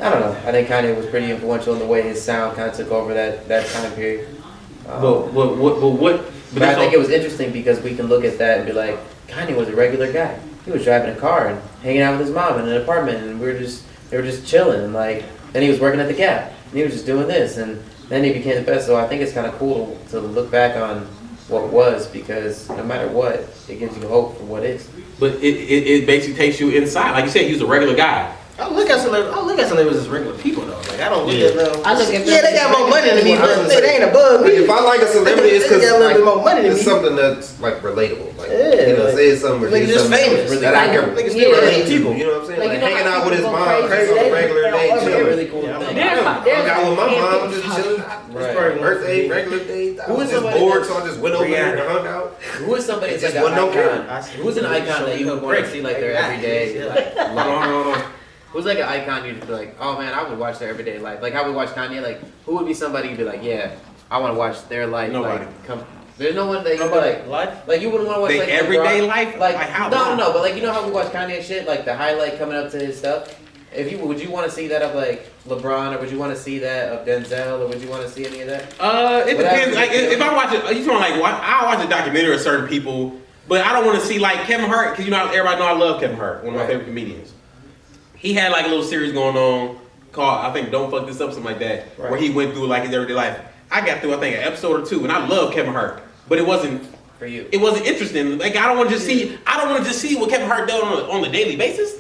I don't know. I think Kanye was pretty influential in the way his sound kind of took over that time period. But I think it was interesting because we can look at that and be like, Kanye was a regular guy. He was driving a car and hanging out with his mom in an apartment, and they were just chilling. And like, then he was working at the Gap, and he was just doing this, and then he became the best. So I think it's kind of cool to look back on what was, because no matter what, it gives you hope for what is. But it basically takes you inside. Like you said, he was a regular guy. I look at celebrities as regular people though. Like I don't look at them. I look at them They got more money than me, I was but gonna they say, ain't above Like, me. if I like a celebrity, it's They because got a little bit more money than it's me. something that's like relatable. Like Yeah, like, say something or nigga do just something famous. that I can Niggas still relate to. people. You know what I'm saying? Like, Like, you know hanging how out with his people go mom, crazy? on a regular day, It's a chilling. really cool Yeah, thing. I got with my mom, just chilling. Right. Birthday, regular day. I Who was is just somebody bored, that- so I just went over there and hung out. Who is somebody It that's just like an wasn't no icon? Who's an icon that you would want to see like their everyday like Hold life? on, hold on. Who's like an icon you'd be like, oh man, I would watch their everyday life. Like I would watch Kanye. Like who would be somebody you'd be like, yeah, I want to watch their life. Nobody. Like, come. There's no one that you'd be like, life. like you wouldn't want to watch They like everyday LeBron. life? Like Like, how no, long? but like you know how we watch Kanye shit, like the highlight coming up to his stuff. If you would you want to see that of like LeBron, or would you want to see that of Denzel, or would you want to see any of that? It What depends. happens Like if- if I watch it, you talking like I watch a documentary of certain people, but I don't want to see like Kevin Hart because you know everybody know I love Kevin Hart, one of my Right. favorite comedians. He had like a little series going on called I think Don't Fuck This Up, something like that, Right. where he went through like his everyday life. I got through I think an episode or two, and I love Kevin Hart, but it wasn't For you. interesting. Like I don't want to just see what Kevin Hart does on a daily basis.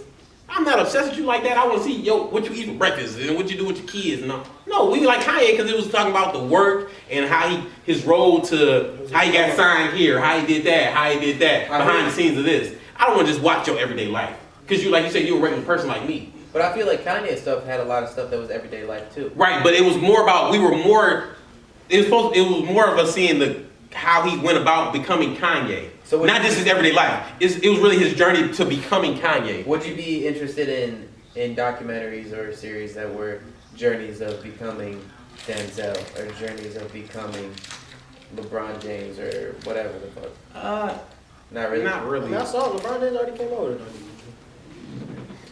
I'm not obsessed with you like that. I want to see what you eat for breakfast and what you do with your kids. No, we like Kanye because it was talking about the work and how his role to how he got signed here, how he did that, behind the scenes of this. I don't want to just watch your everyday life because you like you said you're a regular person like me, But I feel like Kanye stuff had a lot of stuff that was everyday life too. right? But it was more about It was more of us seeing how he went about becoming Kanye. So would not you- just his everyday life. It was really his journey to becoming Kanye. Would you be interested in documentaries or series that were journeys of becoming Denzel or journeys of becoming LeBron James or whatever the fuck? Not really. Not I really. mean, I saw LeBron James already came over.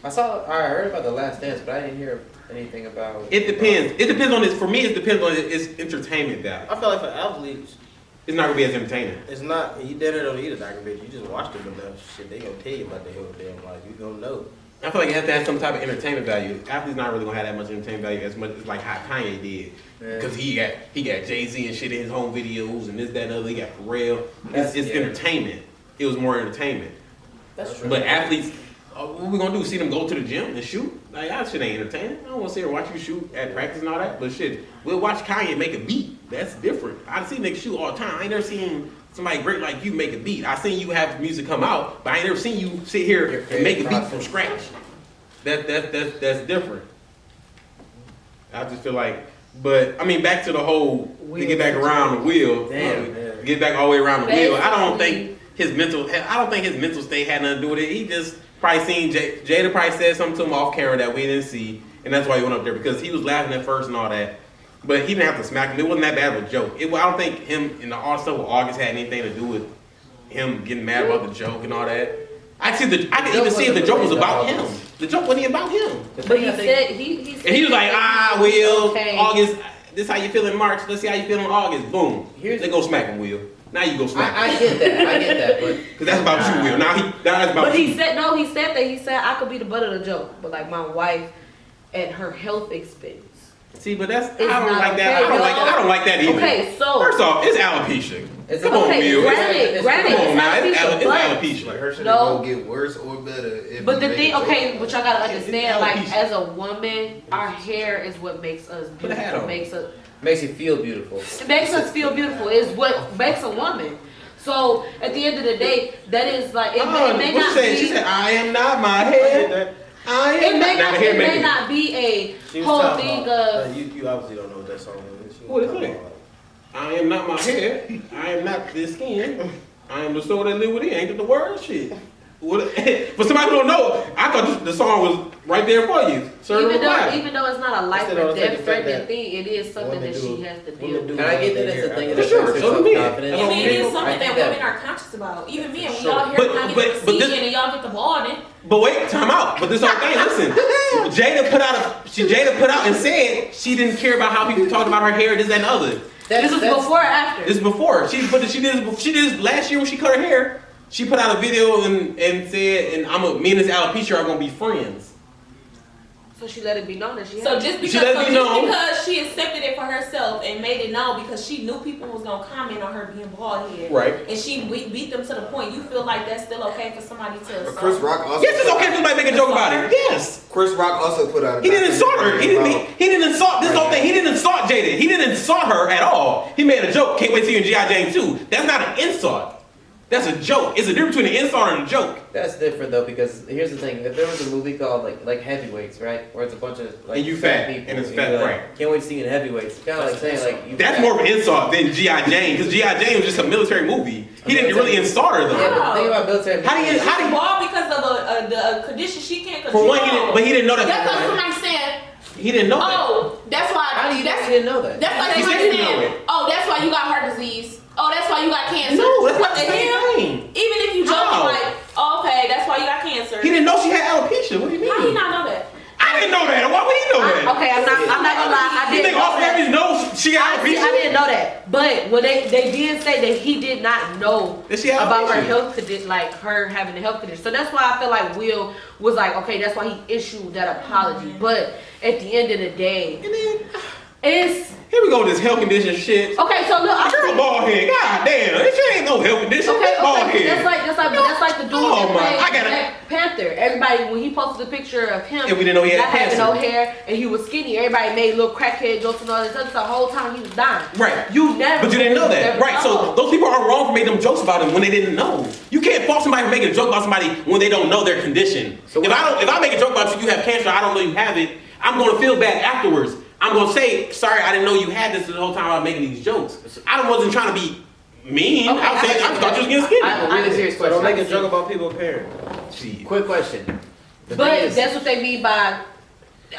I heard about The Last Dance, but I didn't hear anything about. It depends. It depends on this. For me, it depends on its entertainment value. I feel like for athletes, It's not gonna be as entertaining. it's not. You did it on either documentary. You just watched them enough. Shit, they gonna tell you about the hell damn life. You gonna know. I feel like it has to have some type of entertainment value. Athletes not really gonna have that much entertainment value as much as like how Kanye did, Yeah. because he got Jay-Z and shit in his home videos and this, that, and other. He got Pharrell. It's Yeah. entertainment. It was more entertainment. That's true. But athletes, what we gonna do? See them go to the gym and shoot? Like that shit ain't entertaining. I don't wanna sit here and watch you shoot at practice and all that. But shit, we'll watch Kanye make a beat. That's different. I see niggas shoot all the time. I ain't never seen somebody great like you make a beat. I seen you have music come out, but I ain't never seen you sit here and make a beat from scratch. That's different. I just feel like, but I mean, back to the whole to get back around the wheel. Damn. Get back all the way around the wheel. I don't Basically- think his mental state had nothing to do with it. He just probably seen Jada probably said something to him off camera that we didn't see, and that's why he went up there because he was laughing at first and all that. But he didn't have to smack him. It wasn't that bad of a joke. I don't think him and the all stuff with August had anything to do with him getting mad about the joke and all that. I could even see if the joke was about him. The joke wasn't even about him. But he said he said And he was like, Will, okay. August, this how you feel in March, let's see how you feel in August. Boom. Here's- They go smack him, Will. Now you go smack him. I get that, but Because that's about you, Will. Now that's about But you. he said I could be the butt of the joke, but like my wife and her health expense. See, but that's, It's I don't not like that. okay, I don't like that either. Okay, so First off, it's alopecia. It's Come on, okay, Will. granted, Come on now, it's alopecia, but alopecia. Like her shit No. ain't gonna get worse or better. If but you the make thing, a joke okay, about but it. y'all gotta It's understand, like alopecia. as a woman, our hair is what makes us Put a hat beautiful. on. makes you feel beautiful. It makes us feel beautiful. Is what makes a woman. So at the end of the day, that is like it, Oh, it may what not she saying? be. She said, I am not my I get head. that. I It am may not. Now not, the hair it may making. not be a She was whole talking thing about, of. you obviously don't know what that song is. She was What is talking it? about- I am not my head. I am not this skin. I am the soul that live within. Ain't that the word? Shit. What, for somebody who don't know, I thought the song was right there for you. Sir, Even though it's not a life still or don't take death the fact threatening that thing, it is something women that do- she has to women deal do with. And I get that it's a thing For of sure, self so do men. confidence. I mean, it is I something think that women are conscious about. Even me, when Sure. y'all hear But- when I get but the this- seeing and y'all get the balling. But wait, time out. But this whole thing, listen. Jada put out and said she didn't care about how people talked about her hair, this, that, and the other. This is before or after? This is before. She did this last year when she cut her hair. She put out a video and said, and me and this alopecia are gonna be friends. So she let it be known that she So had just She let because me know. she accepted it for herself and made it known because she knew people was gonna comment on her being bald head, Right. and she beat them to the point. You feel like that's still okay for somebody to? But Chris Rock also. Yes, it's okay for somebody to make a joke about it. Yes. Chris Rock also put out. A He didn't insult her. documentary He didn't insult this whole thing. He didn't insult Jada. He didn't insult her at all. He made a joke. Can't wait to see you in G.I. Jane 2. That's not an insult. That's a joke. It's a difference between an insult and a joke. That's different though, because here's the thing: if there was a movie called like Heavyweights, right, where it's a bunch of like And you fat, people, and it's you're fat, like, right. Can't wait to see you in Heavyweights. Kind of like saying like you That's fat. more of an insult than G.I. Jane, because G.I. Jane was just a military movie. He didn't really insult her Yeah, though. but think about military. How do you? She's bald because of a condition she can't For control. one, he didn't know That's like that. somebody saying, He didn't know that. oh, that's why. How do you that's, didn't know that? that's like He somebody said he know saying, it. oh, that's why you got heart disease. Oh, that's why you got cancer. No, that's what not the the same hell? thing. Even if you joking How? like, oh, okay, that's why you got cancer. He didn't know she had alopecia. What do you How he mean? not know that? I didn't know that. Why would he know that? Okay, I'm not gonna lie. I You didn't think know Austin that. Evans knows she got I alopecia? didn't know that, but when they did say that he did not know That she had about her alopecia. health condition, like her having a health condition. So that's why I feel like Will was like, okay, that's why he issued that apology. But at the end of the day, And then, it's here we go with this health condition shit. okay. So look, I Girl, bald head. God damn. This ain't no health condition. Okay, Bald okay, head. that's like the dude Oh, that my, played I gotta- Black Panther. Everybody when he posted a picture of him, And we didn't know he had not having cancer. no hair, and he was skinny. Everybody made little crackhead jokes and all this other stuff. The whole time he was dying. Right. You never. But you didn't know that. never Right. So know. those people are wrong for making them jokes about him when they didn't know. You can't fault somebody for making a joke about somebody when they don't know their condition. So if I make a joke about you have cancer, I don't know you have it, I'm gonna feel bad afterwards. I'm gonna say, sorry, I didn't know you had this the whole time I was making these jokes. I wasn't trying to be mean. Okay, I was saying, I thought you was getting skinny. I have a really serious So question. don't make a joke about people appearing. Shit. Quick question. The But thing is- that's what they mean by.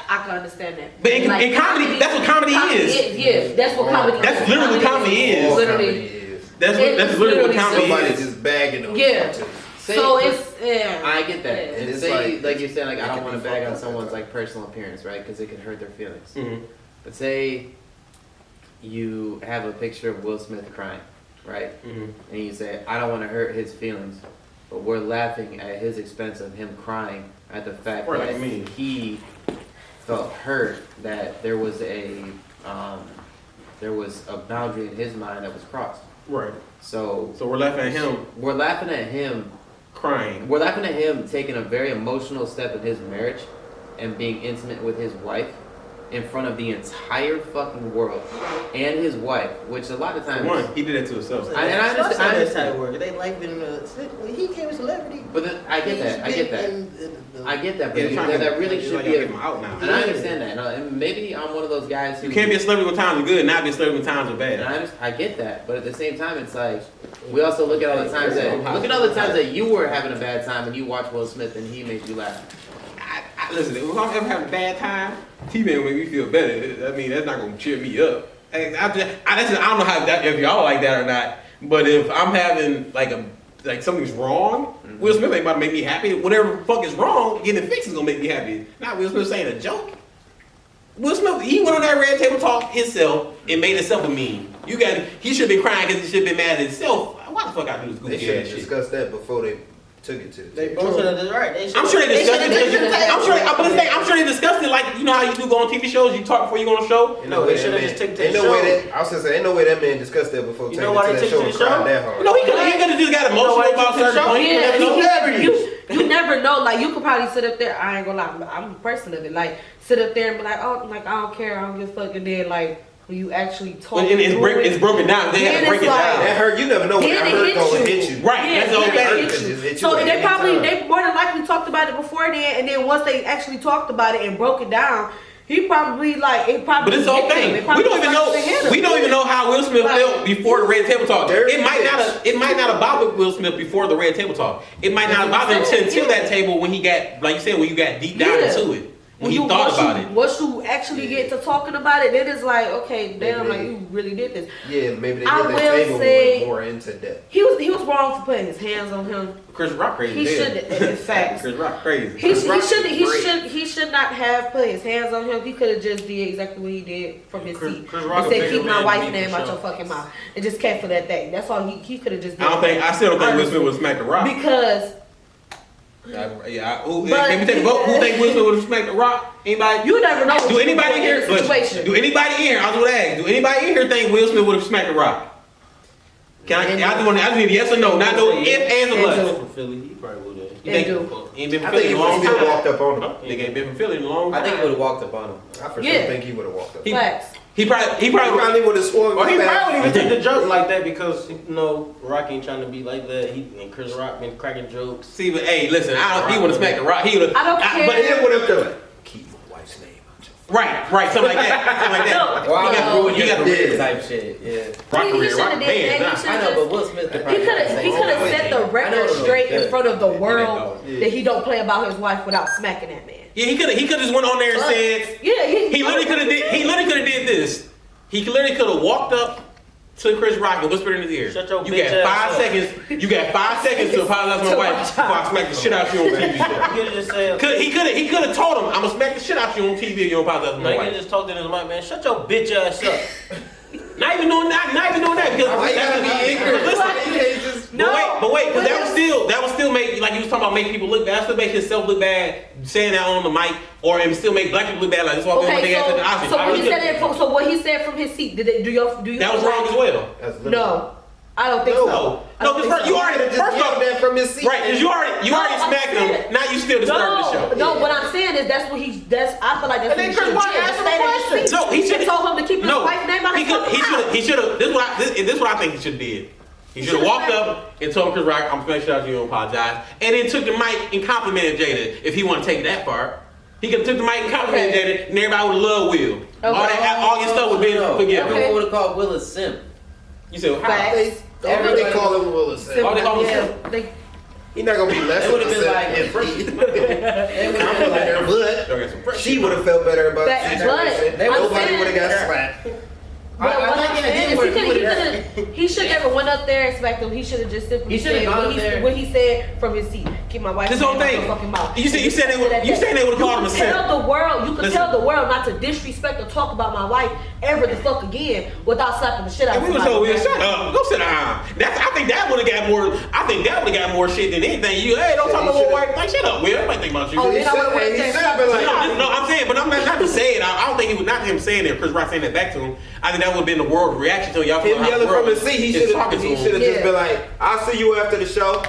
I can understand that. But in comedy, that's what comedy is. Yeah, that's what comedy is. That's literally what comedy is. Literally. That's It's literally what literally comedy Somebody is. just bagging them. Yeah. too. Say- So it's yeah. I get that. Yeah. And It's say, like- you're saying, like, I it don't can want to be bag fucked on up someone's, like like, personal appearance, right? Because it could hurt their feelings. Mhm. But say you have a picture of Will Smith crying, right? Mhm. And you say, I don't want to hurt his feelings, but we're laughing at his expense of him crying at the fact Right, that I mean. he felt hurt that there was a boundary in his mind that was crossed. Right. So So we're laughing at him we're laughing at him. crying. We're laughing at him taking a very emotional step in his marriage and being intimate with his wife in front of the entire fucking world and his wife, which a lot of times. One, he did that to himself. I understand- That's how that work. They like being he became a celebrity. But then, I get that. I get that. I get that. But Yeah, that really it's should like be. y'all get him out now. And I understand that. No, and maybe I'm one of those guys who. You can't be a celebrity when times are good, and not be a celebrity when times are And bad. I get that, but at the same time, it's like we also look at all the times that you were having a bad time and you watched Will Smith and he made you laugh. Listen, if I'm ever having a bad time, T-Man will make me feel better. I mean, that's not gonna cheer me up. I don't know how that, if y'all like that or not, but if I'm having like something's wrong, Will Smith ain't about to make me happy. Whatever the fuck is wrong, getting it fixed is gonna make me happy. Not Will Smith saying a joke. Will Smith, he went on that Red Table Talk himself and made himself a meme. He should be crying because he should be mad at himself. Why the fuck I do this They goofy should ass have shit? discussed that before they took it to the They table. both should have right. I'm sure they discussed it. I'm sure they discussed it like you know how you do go on TV shows. You talk before you go on a show. Ain't No, way they shoulda that just man- took it to ain't the no way show. that I was gonna say ain't no way that man discussed that before You taking know it why to they that took show it and to the cried show? that hard. No, he could have just got emotional about certain points. You never know. You never know. Like you could probably sit up there. I ain't gonna lie. I'm a person of it. Like sit up there and be like, oh, like I don't care. I don't give a fuck. And then like when you actually talk, And it's broken down. They had to break it down. That hurt. You never know when Then that it hurt hit gonna you. hit you. Right. Yeah, That's the whole yeah, thing. it hit you. Hit you So at they any probably time. they more than likely talked about it before then, and then once they actually talked about it and broke it down, he probably like it probably. But it's the whole hit him. thing. It probably We don't even know. started to hit him. We don't even know how Will Smith Like- felt before the Red Table Talk. There It might it not. is. It might not have bothered Will Smith before the Red Table Talk. It might not have bothered him until that table when he got, like you said, when you got deep down Yeah. into it, when he thought about it. Once you actually get to talking about it, then it's like, okay, damn, like you really did this. Yeah, maybe they I did that will table say- went more into depth. He was wrong for putting his hands on him. Chris Rock crazy. He as hell. should, in fact. Chris Rock crazy. He should not have put his hands on him. He could have just did exactly what he did from his seat. Chris Rock and a said, bigger keep my man wife's than me, name for out sure. your fucking mouth. And just kept for that thing. That's all he could have just did. I still don't think Will Smith would have smacked the Rock. Because Can we But- take a vote? Who think Will Smith would have smacked the Rock? Anybody? you never know. Do anybody in here? the situation? Do anybody in here? I was gonna ask. Do anybody in here think Will Smith would have smacked the Rock? Can I just need a yes or no, not no if, ands, or buts. from Philly, he probably would have. You think They do. he ain't been I from think Philly he in a long would have time? walked up on him. Nigga ain't been from Philly in a long time. I think he would have walked up on him. I for Yeah. sure think he would have walked up. He- Facts. He probably He probably would have swung. Or he back. probably would even took the joke like that because Rock ain't trying to be like that. And Chris Rock been cracking jokes. see, but hey, listen, he would have smacked the Rock. He would have. I don't care. But But then would have done. Keep my wife's name out your right, something like that, something like that. No. Wow, He got- ruin he your got- career type shit. Yeah. Rock He career, should Rock have did band, that. nah. He should I know, have but Will Smith. He could have set the record straight in front of the world that he don't play about his wife without smacking that man. Yeah, he could just went on there and said. Yeah, He literally could have did this. He literally could have walked up to Chris Rock and whispered in his ear. Shut your You bitch got ass 5 up." seconds. You got 5 seconds to apologize to my wife before I smack the shit out you on TV. You could have just said. He could have told him, I'm gonna smack the shit out you on TV if you don't apologize to No, my you could wife. just talk to his mic, man. Shut your bitch ass up. Not even doing that because Why you gotta that's- be ignorant? listen, You can't just. But wait, because that would still make, like you was talking about, make people look bad. That still make himself look bad saying that on the mic, or it still make black people look bad. Like this is why Okay, they got to the so Oscars. when he said it, so what he said from his seat, did it, do you? That was wrong as well. That's literally- No, I don't think so. No, I don't because think you so. already Just first yelled off, that from his seat. right? Because you already I'm smacked saying- him. Now you still disturbing the show. No, what I'm saying is that's what he. I feel like that's And then what he Chris should Rock have asked him did. a question. No, he should told him to keep his wife's name out his fucking mouth. He should have. This is what I think he should have did. He should have walked up and told Chris Rock, "I'm smashing out you and apologize," and then took the mic and complimented Jada if he want to take it that far. He could have took the mic and complimented Jada, and everybody would have loved Will. All your stuff would be forgiven. Everyone would have called Will a simp. You said, how? Facts. Everybody call him Willis. Oh, they call him Yeah, simp. they- He not gonna be less It would have been upset like if he They would've been like- complimented her, but Y'all got some pressure. she would have felt better about the Facts, situation. but I'm Nobody saying- would have got slapped. But I what think I'm in a saying game is where he should never went up there and smacked him. He should have just simply He should've said gone what up there. what he said from his seat. Keep my wife This whole thing. fucking mouth. You said they would have called him a simp. Tell the world, you can Listen. tell the world not to disrespect or talk about my wife ever the fuck again without slapping the shit out And of we was somebody. told, shut up, go sit down. I think that would have got more. I think that would have got more shit than anything. Hey, don't talk about my wife. Like, shut up, Will. I might think about you. Oh, then I would've went He there and said, slapped but the like- shit out of him. No, I'm saying, but I'm not to say it. I don't think he would, not him saying it, Chris Rock saying that back to him. I think that would have been the world's reaction to y'all. Him how the yelling world from his seat, he is should talking have to him. just Yeah. been like, "I'll see you after the show."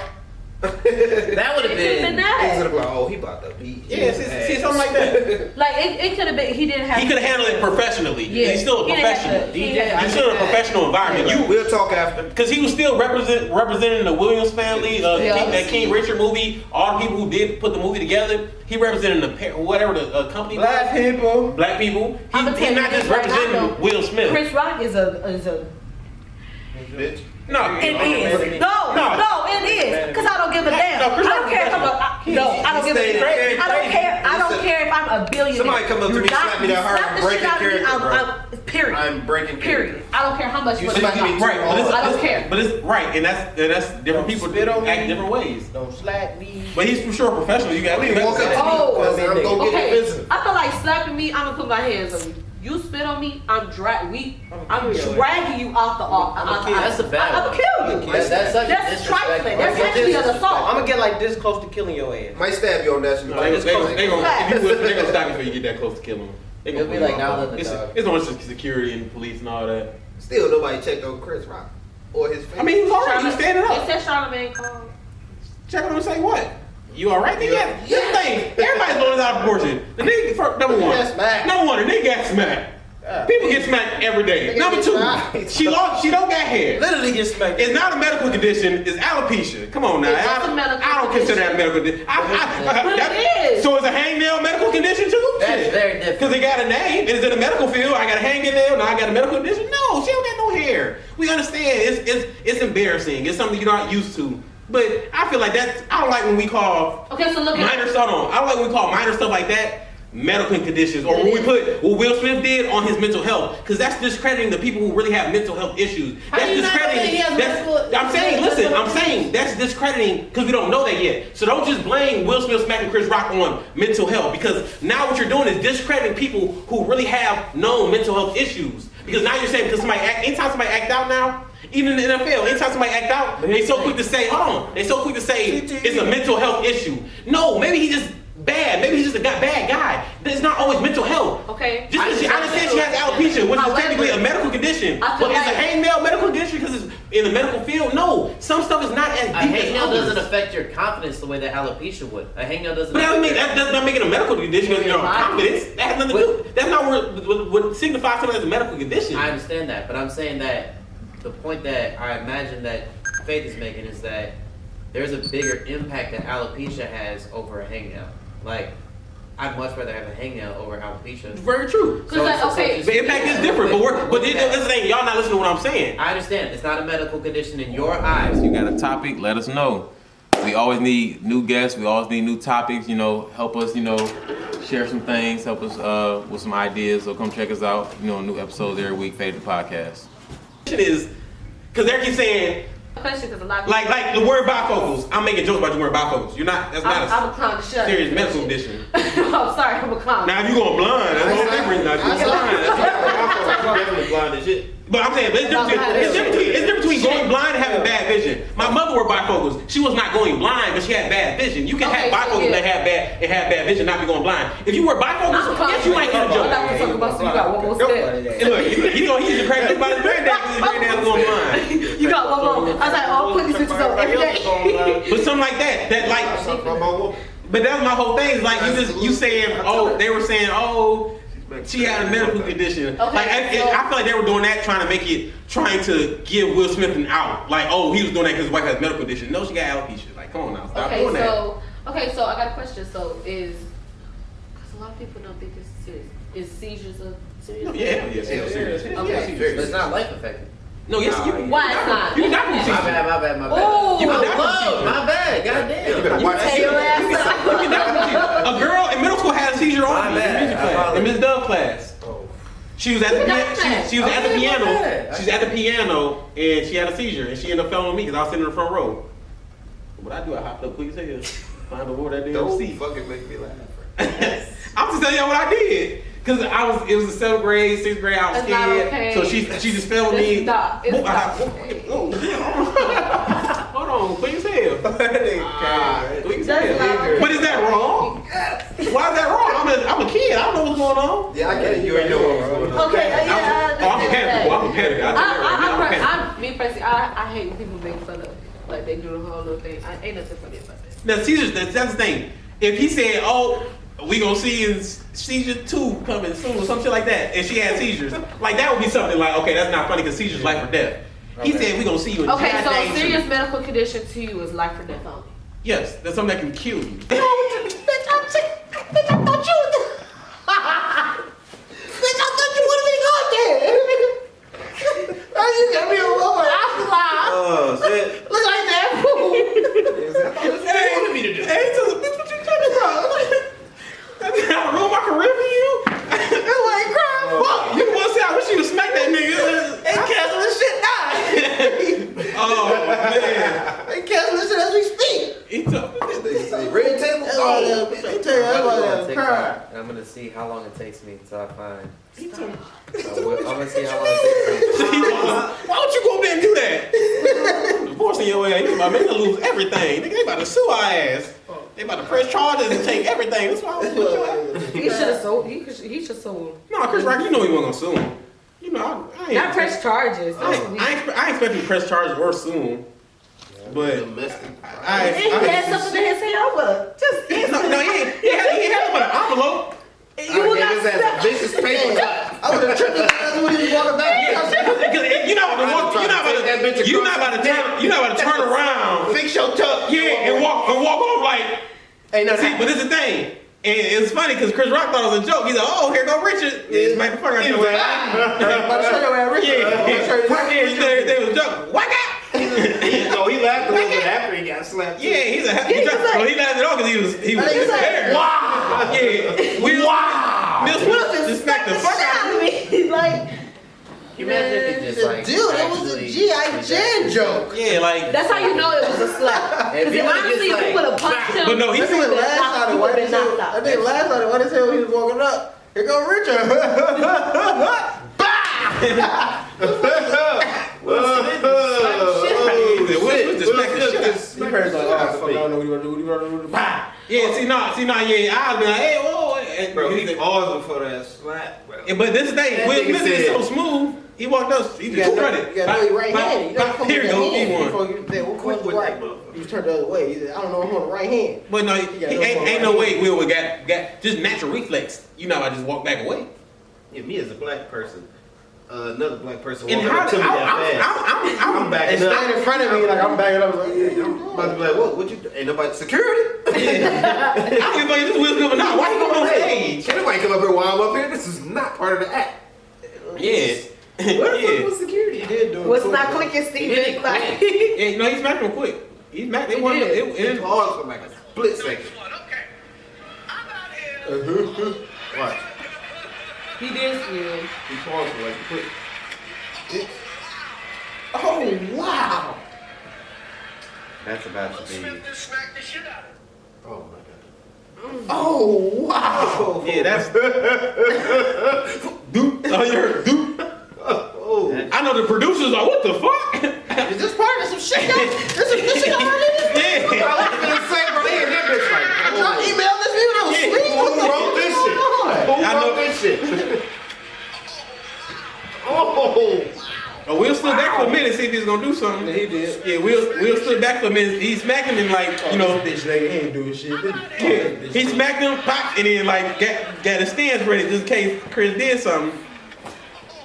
that would have It could've been been. that. He's like, "Oh, he about to beat." Yeah, see, something like that. Like it could have been. He didn't have. He could have handled it professionally. Yeah. He's still a He didn't have professional. to- he didn't have He's to- still in a professional environment. We'll talk after. Because he was still representing the Williams family, Yeah. that King Richard movie, all the people who did put the movie together. He represented whatever the company Black was. people. Black people. I'ma tell He's you not this just right now, representing though. Will Smith. Chris Rock is a. Bitch. No. It is. No, it is. Cause I don't give a damn. No, Chris I don't Rock care is if I'm I don't give a stayed damn. crazy. I don't care. I don't care if I'm a billionaire. Somebody come up to You're me, slap me that hard, slap I'm the shit breaking out of me, character, bro. period. I'm breaking Period. I don't care how much You money should I give me got. Right, but it's, I don't care. But it's right, and that's different people spit on act me. different ways. Don't slap me. But he's for sure a professional. You got to Walk up to me Oh. because I'm gonna get Okay, offensive. I feel like slapping me. I'm gonna put my hands on you. You spit on me, I'm dragging you out the off. That's a bad I'm gonna kill you. That's such a That's disrespectful. trifling. That's actually an assault. I'm gonna get like this close to killing your ass. Might stab you on that. They gonna, if you would, they're gonna stop you before you get that close to killing them. They gonna It'll be pull you like now off. that the It's dog. it's on security and police and all that. Still, nobody checked on Chris Rock or his face. I mean, he was alright. He was standing They up. said Charlamagne called. Check on him and say what? You alright? Yeah. This thing, everybody's blowing this out of proportion. The nigga, number one, got smacked. number one, the nigga got smacked. People get smacked every day. Number two, she don't got hair. Literally get smacked. It's not a medical condition. It's alopecia. Come on now. It's just a medical I don't consider that a medical condition. But it is. So is a hangnail medical condition too? That's very different. Because it got a name. Is it a medical field? I got a hangnail. Now I got a medical condition. No, she don't got no hair. We understand. It's embarrassing. It's something you're not used to. But I feel like that's. I don't like when we call Okay, so look at minor stuff on. I don't like when we call minor stuff like that medical conditions, or when we put what Will Smith did on his mental health, because that's discrediting the people who really have mental health issues. How do That's you not know that discrediting. he has mental- I'm saying, listen, I'm saying that's discrediting because we don't know that yet. So don't just blame Will Smith smacking Chris Rock on mental health, because now what you're doing is discrediting people who really have known mental health issues. Because now you're saying because anytime somebody act out now. Even in the NFL, anytime somebody act out, they so quick to say, hold on, they so quick to say it's a mental health issue. No, maybe he just bad. Maybe he's just a bad guy. It's not always mental health. Okay. Just because I understand she has alopecia, which is technically a medical condition. I But feel is a like- hangnail medical condition because it's in the medical field? No. Some stuff is not as A deep as hangnail others. doesn't affect your confidence the way that alopecia would. A hangnail doesn't. But affect that does not make it a medical condition because you're on confidence. That has nothing to do. That's not what signifies something as a medical condition. I understand that, but I'm saying that the point that I imagine that Faith is making is that there's a bigger impact that alopecia has over a hangnail. Like, I'd much rather have a hangnail over alopecia. Very true. Cause like, okay, The impact is different, but this is the thing. Y'all not listening to what I'm saying. I understand it's not a medical condition in your eyes. You got a topic, let us know. We always need new guests. We always need new topics. Help us, share some things. Help us with some ideas. So come check us out. New episodes every week. Fade the podcast. Is because they keep saying question because a lot of like the word bifocals. I'm making jokes about the word bifocals. You're not. That's not I'm a clown to shut. serious medical condition. I'm sorry, I'm a clown. Now if you going blind, that's a whole different. Now if you blind, that's definitely blind as shit. But I'm saying, it's different between going blind and having bad vision. My mother wore bifocals. She was not going blind, but she had bad vision. You can have bifocals that have bad vision, not be going blind. If you wear bifocals, yes, you might get a I'm joke. not gonna talk about so you got one more step. And look, he's the crazy about his granddad because his granddad's going blind. You got one more. I was like, oh, put these pictures up every day. But something like that, but that was my whole thing. Is like you saying, they were saying, she had a medical condition. Okay, I feel like they were doing that, trying to give Will Smith an out. Like, he was doing that because his wife has a medical condition. No, she got alopecia. Like, come on now, stop doing that. So I got a question. So because a lot of people don't think this is serious. Is seizures a serious? No, yeah, serious. Okay. But it's not life affecting. No, yes, you. Why it's not? You not from My seizures. bad. Oh, You I would not from love, seizures. my bad. Goddamn. Watch Take your ass up. A girl in middle school had a seizure on My me in bad. music class, in Miss Dove class. She was at the piano. She was at the Okay, piano. my bad. She's at the piano, and she had a seizure, and she ended up filming me because I was sitting in the front row. What I do, I hopped up quick as hell, find over that damn Don't seat. fucking make me laugh. I'm just telling y'all what I did. Cause it was the 7th grade, 6th grade, I was It's not scared. okay. So she just fell with me. It's not. It's Oh, not. Hold on, quick as hell. Quick as That's hell. not But is that wrong? Why is that wrong? I'm a kid. I don't know what's going on. Yeah, I get it. You ain't know what was going on. Okay, yeah, I'm a panic. I'm a panic. I'm a panic. Me personally, I hate when people make fun of like they do the whole little thing. Ain't nothing funny about that. Now, seizures, that's the thing. If he said, oh, we gonna see in seizure 2 coming soon or some shit like that, and she had seizures, like that would be something like, okay, that's not funny because seizures life or death. He said we gonna see you in Okay, giant so a danger. serious medical condition to you is life or death only. Yes, that's something that can kill you. Bitch, I thought you would have been out there. You got me a woman. I Oh, shit. look like that fool. Hey, so bitch, what you talking about? That's how to ruin my career for you? That's why I cried. Fuck, you want to say I wish you would smack that nigga. They cancel this shit now. Oh, man. They cancel this shit as we speak. He took They say red table. That's why they tell you, that's why I'm they gonna cry. and I'm gonna see how long it takes me until I find. he took I'm gonna see how long it takes me. Why would you go up there and do that? Divorcing your ass. You about to lose everything. Nigga, they about to sue our ass. They about to press charges and take everything. That's why I was with your ass. He should have sold. He should sold. No, Chris Rock, you know he wasn't gonna sue him. You know, I ain't Not press charges. I ain't expect him to press charges or sue him. But Domestic. And he had something in his hand. I would have just. no, he had but an envelope. You would not. a vicious paper cut. I would have tripped his ass when he was walking back. You're not about to turn around. Fix your tuck. Yeah, and walk off like. Ain't nothing. See, but this is the thing. And it's funny because Chris Rock thought it was a joke. He's like, oh, here go Richard. Yeah, smack the fuck out of your ass. Yeah, he said it was a joke. Whack out. No, he laughed a little bit after he got slapped. Yeah, he laughed it off because he was scared. Wow. Yeah. Will Smith just smacked the fuck out of him. Like, Imagine if it just like. dude, it was a G.I. Jane joke. Yeah, like. That's how you know it was a slap. If Because he would've honestly, just, if he would have punched him, But no, he he said would've been knocked out. He would've been knocked out. I think last night, what is hell he was walking up. Here go Richard. Yeah, yeah. I was like, hey, whoa. And Bro, he he said- paused before that slap, bro. Yeah, but this is the thing, That Will nigga Smith is said- so smooth. He walked up, he just strutted. You gotta know your right hand. You gotta come Here with you that go, hand he won. before you say, what Quick was with right? that motherfucker. You turned the other way. He said, I don't know, I'm on the right hand. But no, got no ain't no right way Will would got just natural reflex. You know, I just walk back away. Yeah, me as a black person, another black person And walking how up to me that fast. I'm I'm backing And up. stand in front of me like I'm backing up. Like, yeah, I'm about to be like, what you do? Ain't nobody security? I don't even think this Will Smith or not. Why he going on stage? Can't nobody come up here while I'm up here. This is not part of the act. Yeah. What the fuck Yeah. was security? he did do it. What's quick, not though. clicking, He did Steven? it Like, Yeah, no, he smacked him quick. He smacked it. Wasn't He paused for like a split second. Watch. he did steal. He paused for like a quick. Oh, wow. That's about to be. Oh my god. Oh, wow. Yeah, that's Dude. Oh, you heard Dude. Oh. I know the producers are what the fuck? Is this part of some shit? This shit already? Yeah. I was gonna say, bro, they in that bitch like, Y'all emailed this video that was Yeah. sweet? What the who wrote this shit? Who I know. wrote this shit? Oh. Oh, Will stood back for a minute, see if he's gonna do something. He did. Yeah, Will stood back for a minute. He smacked him and like, you know, Bitch nigga, he ain't doing shit. yeah, he smacked him, pop, and then like got his stance ready just in case Chris did something.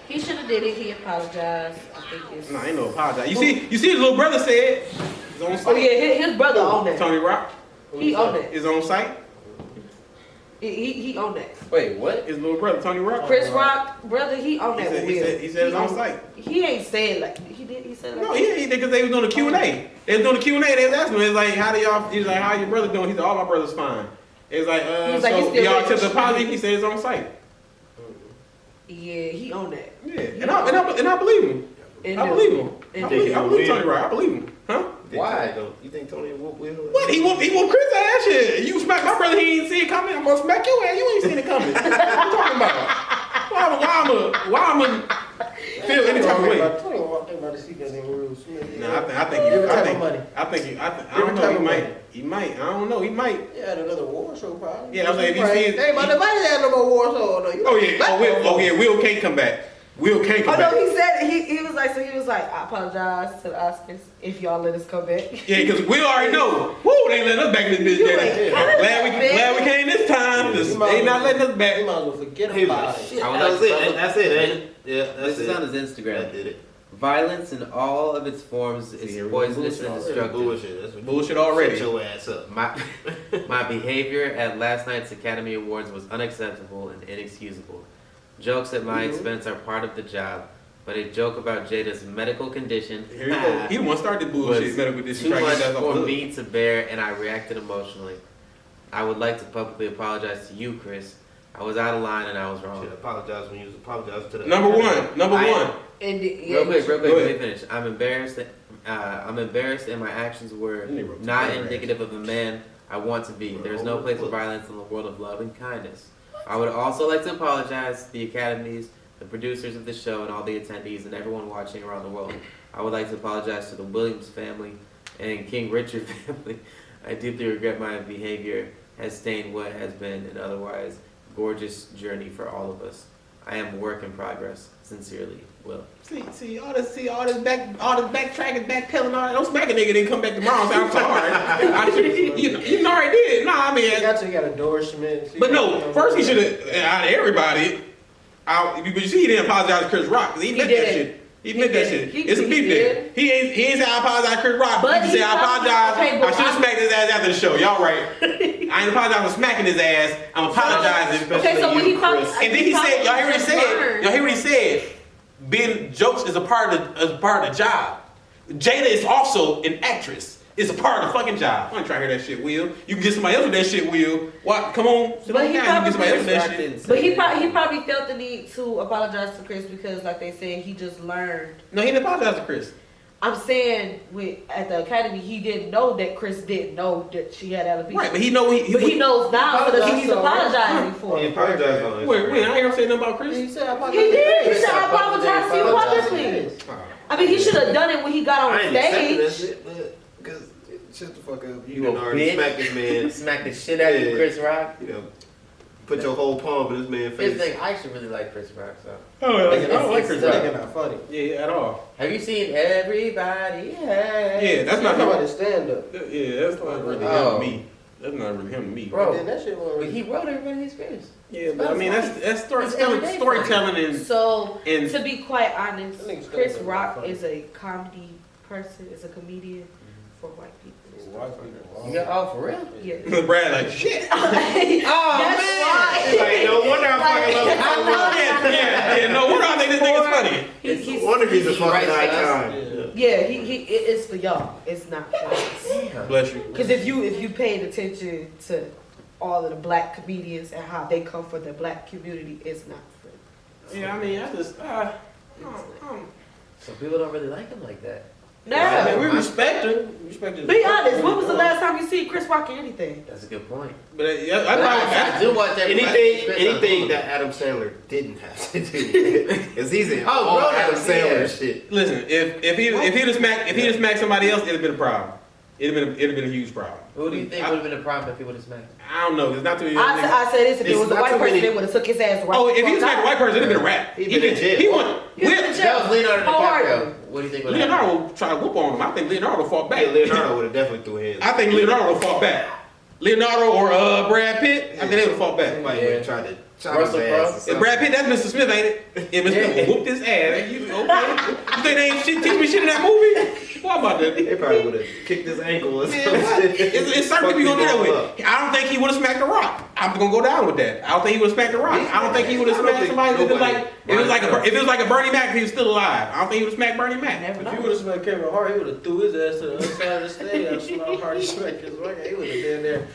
He should have did it. He apologized. I think it's. No, ain't no apologize. You see his little brother said his own Oh site. yeah, his brother owned that. Tony Rock, He owned that. his own site. He owned that. Wait, what? His little brother Tony Rock. Chris Rock, brother, he owned He that. said, with he Will. said, he said it's on site. He ain't saying like he did. He said like. No, he did because they was doing the Q&A. They was doing the Q&A. They was asking him, it's like, how do y'all? He's like, how your brother doing? He said, all my brothers fine. It's like, He's like, so he's still y'all rich. accept the apology? He said it's on site. Yeah, he owned that. Yeah, and I believe him. I believe him. I believe Tony Rock. I believe him. Huh? Why? You think Tony whoop Will? What? He whooped Chris ass shit. You smack my brother, he ain't see it coming. I'm gonna smack your ass. You ain't seen it coming. What you talking about? Why I'ma feel any type of way? I think about the secret in Will Smith. Nah, I think I don't know. He might. I don't know. He might. Yeah, another war show probably. Yeah, I'm saying if you see. Hey, but nobody had no more war show. No, Oh yeah. Will can't come back. Will can't come Oh back. no, he said he was like, I apologize to the Oscars if y'all let us come back. Yeah, because we already know. Woo, they ain't letting us back in this bitch. You ain't Glad we came this time. 'Cause they not letting us back. You might as well forget about it. That's it, ain't it? Yeah, that's This is it. on his Instagram. That did it. Violence in all of its forms is poisonous and destructive. Bullshit. That's what Bullshit already. Shut your ass up. My behavior at last night's Academy Awards was unacceptable and inexcusable. Jokes at my expense are part of the job, but a joke about Jada's medical condition Here you go. He the one started bullshit. was Medical condition. too trying to much get us off for the hook. me to bear, and I reacted emotionally. I would like to publicly apologize to you, Chris. I was out of line and I was wrong. Should apologize when you apologize to the Number one. And Real quick, Go let me ahead. finish. I'm embarrassed, and my actions were And they wrote not together. indicative of the man I want to be. There's no place for violence in the world of love and kindness. I would also like to apologize to the academies, the producers of the show, and all the attendees, and everyone watching around the world. I would like to apologize to the Williams family and King Richard family. I deeply regret my behavior has stained what has been an otherwise gorgeous journey for all of us. I am a work in progress. Sincerely, Will. See all this backtracking, backpedaling, all that. Don't smack a nigga, then come back tomorrow and say I'm sorry. You already did. Nah, I mean, You got endorsements. but no. First he should have out of everybody. But you see, he didn't apologize to Chris Rock because he meant that did. shit. He meant that shit. He It's some beef there. did. He ain't say I apologize to Chris Rock. But he he said I apologize. okay, but I should have I- smacked his ass after the show. Y'all right. I ain't apologizing for smacking his ass. I'm apologizing. Okay, so when he probably And then he said, y'all hear what he said? Y'all hear what he said? Being jokes is a part of the job. Jada is also an actress. It's a part of the fucking job. I ain't trying to hear that shit, Will. You can get somebody else with that shit, Will. What? Come on. Sit But down. he You can get somebody else with that Rock shit. didn't say But he that. probably felt the need to apologize to Chris because, like they said, he just learned. No, he didn't apologize to Chris. I'm saying at the academy, he didn't know that Chris didn't know that she had alopecia. Right, but he know But he knows now, so that he's apologizing for He it. apologized on it. Wait, I ain't gonna say nothing about Chris. He said I He did. He said, I apologize to you publicly. I mean, he should have done it when he got I on ain't accepting that stage. shit, but because shut the fuck up. You done a already bitch. smacked this man. Smack the shit out of Chris Rock. You know, put your whole palm in this man's Here's face. the thing, I actually really like Chris Rock, so. Oh, I It's- don't like it's Chris the- Rock. Nigga not funny. Yeah, at all. Have you seen Everybody? Yeah, that's not Talking about him. his stand up. Yeah, that's not really him Oh. to me. That's not really him to me. Bro. Then that shit But was. he wrote Everybody Hates Chris. Yeah, but I mean that's It's everyday storytelling and So, And- to be quite honest, That nigga's Chris still Rock funny. is a comedy person, is a comedian for white people. You got, oh, for real? Yeah. Brad like shit. Oh, That's man. why. Like, no wonder I fucking love him. Yeah. No wonder I think this nigga's funny. He's, No wonder he's a He fucking writes to us. icon. yeah, it is for y'all. It's not for us. Bless you. Because if you paid attention to all of the black comedians and how they come for the black community, it's not for Yeah, I mean I just So people don't really like him like that. I mean, we No. respect her. We respect her. Be honest, when was the last time you see Chris Rock in anything? That's a good point. But yeah, I do watch Anything that Adam Sandler didn't have to do, because he's in all bro, Adam yeah. Sandler shit. Listen, if he'd have smacked somebody else, it'd have been a problem. It'd have been a huge problem. Who do you think would have been a problem if he would have smacked? I don't know. There's not too many. I said this, if it It's was a not white too person, many- they would have took his ass right Oh, if the he was fuck smacked a out. white person, it'd have been a rap. He'd been in jail. He won. He was in jail. That was Leonardo How hard? DiCaprio. What do you think would happen? Leonardo tried to whoop on him. I think Leonardo fought back. Yeah, Leonardo would have definitely threw hands. I think Leonardo fought back. Leonardo or Brad Pitt, I think they would have fought back. Somebody would have tried to chop Russell his Crowe? ass or If something. Brad Pitt, that's Mr. Smith, ain't it? If Mr. Smith whooped his ass, you okay? You think they ain't shit, teach me shit in that movie? What about that? They probably would have kicked his ankle or Man, something. what? It's certain people you gonna do that with. I don't think he would have smacked The Rock. I'm gonna go down with that. I don't think he would have smacked The Rock. I don't think he would have smacked somebody if it was like a Bernie Mac if he was still alive. I don't think he would have smacked Bernie Mac. Never If he know. would have smacked Kevin Hart, he would have threw his ass to the other side of the stage. I smell how hard he smacked his record. He would have been there,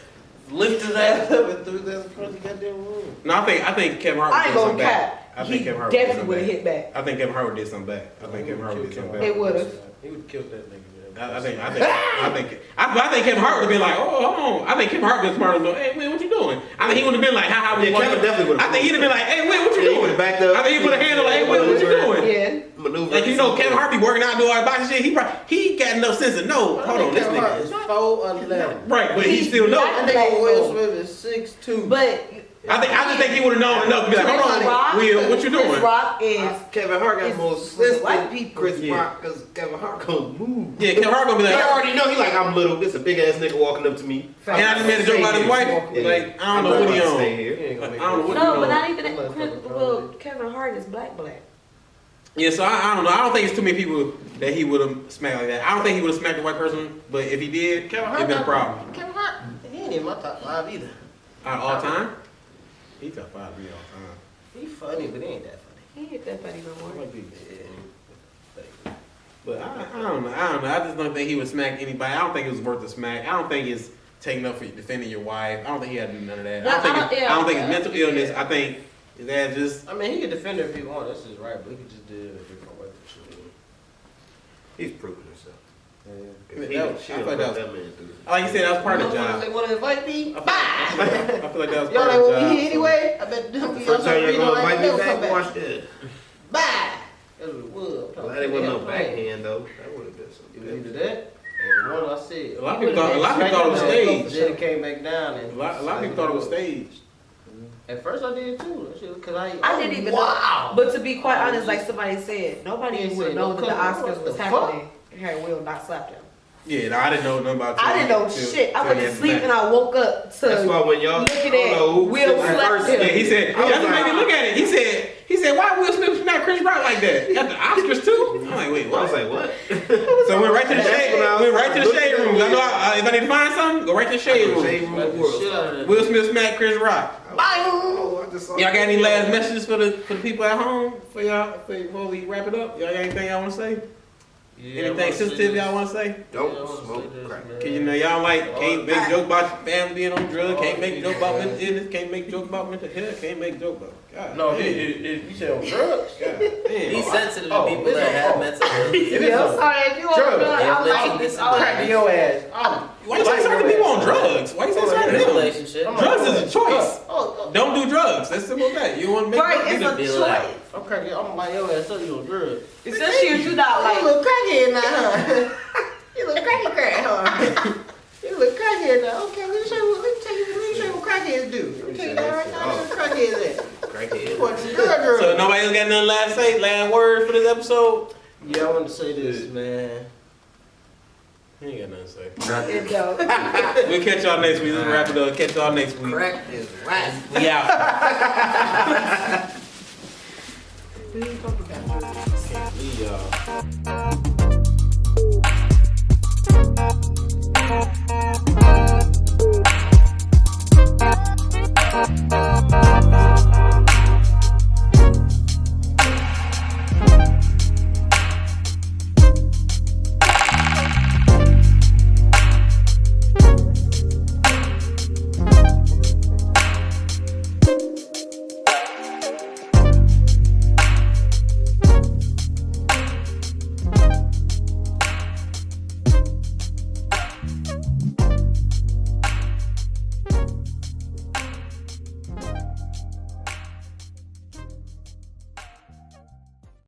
lifted his ass up and threw his ass across the goddamn room. No, I think Kevin Hart I would ain't do gonna something back. cap. I he think Kevin Hart would definitely would have did hit back. I think Kevin Hart did something back. I think Kevin Hart would did something back. It would've. He would have killed that nigga. I think Kevin Hart would have been like, oh, hold on. I think Kevin Hart been smart enough. Hey, Will, what you doing? I think he would have been like, how we Yeah, Kevin definitely would've. I think he'd have been like, hey, Will, what you Yeah, he doing? would've backed up. I think he would have handled like, hey, Will, what you doing? Yeah. Maneuver. Like, you know, Kevin Hart be working out, doing all that boxing shit. He got enough sense to know. Hold on, this Kevin Hart nigga. is 4'11". Right, but he still know. I think Will Smith is 6'2". But I just think he would have known enough to be like, hold on, Will, what you Chris doing? Rock is Kevin Hart got It's more for sense white than people. Chris Yeah. Rock because Kevin Hart gonna move. Yeah, Kevin Hart gonna be He like, already know he like I'm little. This a big ass nigga walking up to me. and I just made a joke about his wife. Yeah. Like, I don't know what he Stay on. here. Like, I don't know what he no, but on. not even that. Well, Kevin Hart is black. Yeah, so I don't know. I don't think it's too many people that he would have smacked like that. I don't think he would have smacked a white person, but if he did, it'd been a problem. Kevin Hart, he ain't in my top 5 either. All time? He top 5 me all time. He funny, but he ain't that funny. He ain't that funny no more. But I don't know. I just don't think he would smack anybody. I don't think it was worth the smack. I don't think it's taking up for defending your wife. I don't think he had to do none of that. I don't think it's mental illness. I think his ass just. I mean, he can defend her if he wants. That's his right, but he could just do it a different way for sure. He's proving himself. I feel like that was, like you said, that was part of the job. They want to invite me? Bye! I feel like that was Y'all part ain't of the want me job. here anyway? I bet them First time you're gonna invite me come back, watch this. Bye! That's what it was. Glad it wasn't no backhand though. That would have been It some was either good. that or one I said. A lot of people thought it was staged. Then it came back down. And A lot of people thought it was staged. At first I did too. That shit, cause I didn't even know. But to be quite honest, like somebody said, nobody He would have said, known "No that the color, Oscars what was the happening. Had Will not slapped him. Yeah, no, I didn't know nothing about. I didn't know till- shit. I till went the to end sleep of and I woke up to That's why when y'all looking I don't know at who Will said that slapped first. him. Yeah, he said. I was That's what like- made me look at it. He said, why Will Smith smack Chris Rock like that? Got the Oscars too? I'm like, wait, I what? was like, what? So we went right to the That's shade. when I was Went right to the looking shade at room. it. I know if I need to find something, go right to the shade room. Shade room of the world. Shit out of that. Will Smith smack Chris Rock. Oh, I just saw Y'all got that. any last messages for the people at home for y'all before we wrap it up? Y'all got anything y'all want to say? Yeah, I Anything wanna say sensitive this. y'all want to say? Don't Yeah, I wanna say smoke this, crack. man. Cause you know y'all like can't make joke about your family being on drugs, can't make joke about mental illness, can't make joke about mental health, can't make joke about. God, No, damn. you said on drugs? God damn. He's sensitive to Oh, people it's that a- have oh. mental illness. If it's Yeah, a I'm sorry if you want drug, to know. yeah, I'm listen, like, listen, I'm crack like, your ass. Oh, Why you say certain people on drugs? Why you say certain people? Relationship. Drugs is a choice. Oh, Don't do drugs. That's simple as that. You want to make right, drugs, it's you a do- feel it out. choice. I'm cracking. I'm like your ass. So you on drugs? Especially if you not You like. look crackhead now, huh? You look crackhead, huh? You look crackhead now. Okay, let me show you what crackheads do. Let me tell you that right now. What crackheads at? Crackhead. What's the drug? So nobody else got nothing last say, last word for this episode? Yeah, I want to say this, man. He ain't got nothing to say. It don't. We'll catch y'all next week. Let's wrap it up. Catch y'all next week. Crack is right. We out. We ain't talking about drugs. Can't leave y'all.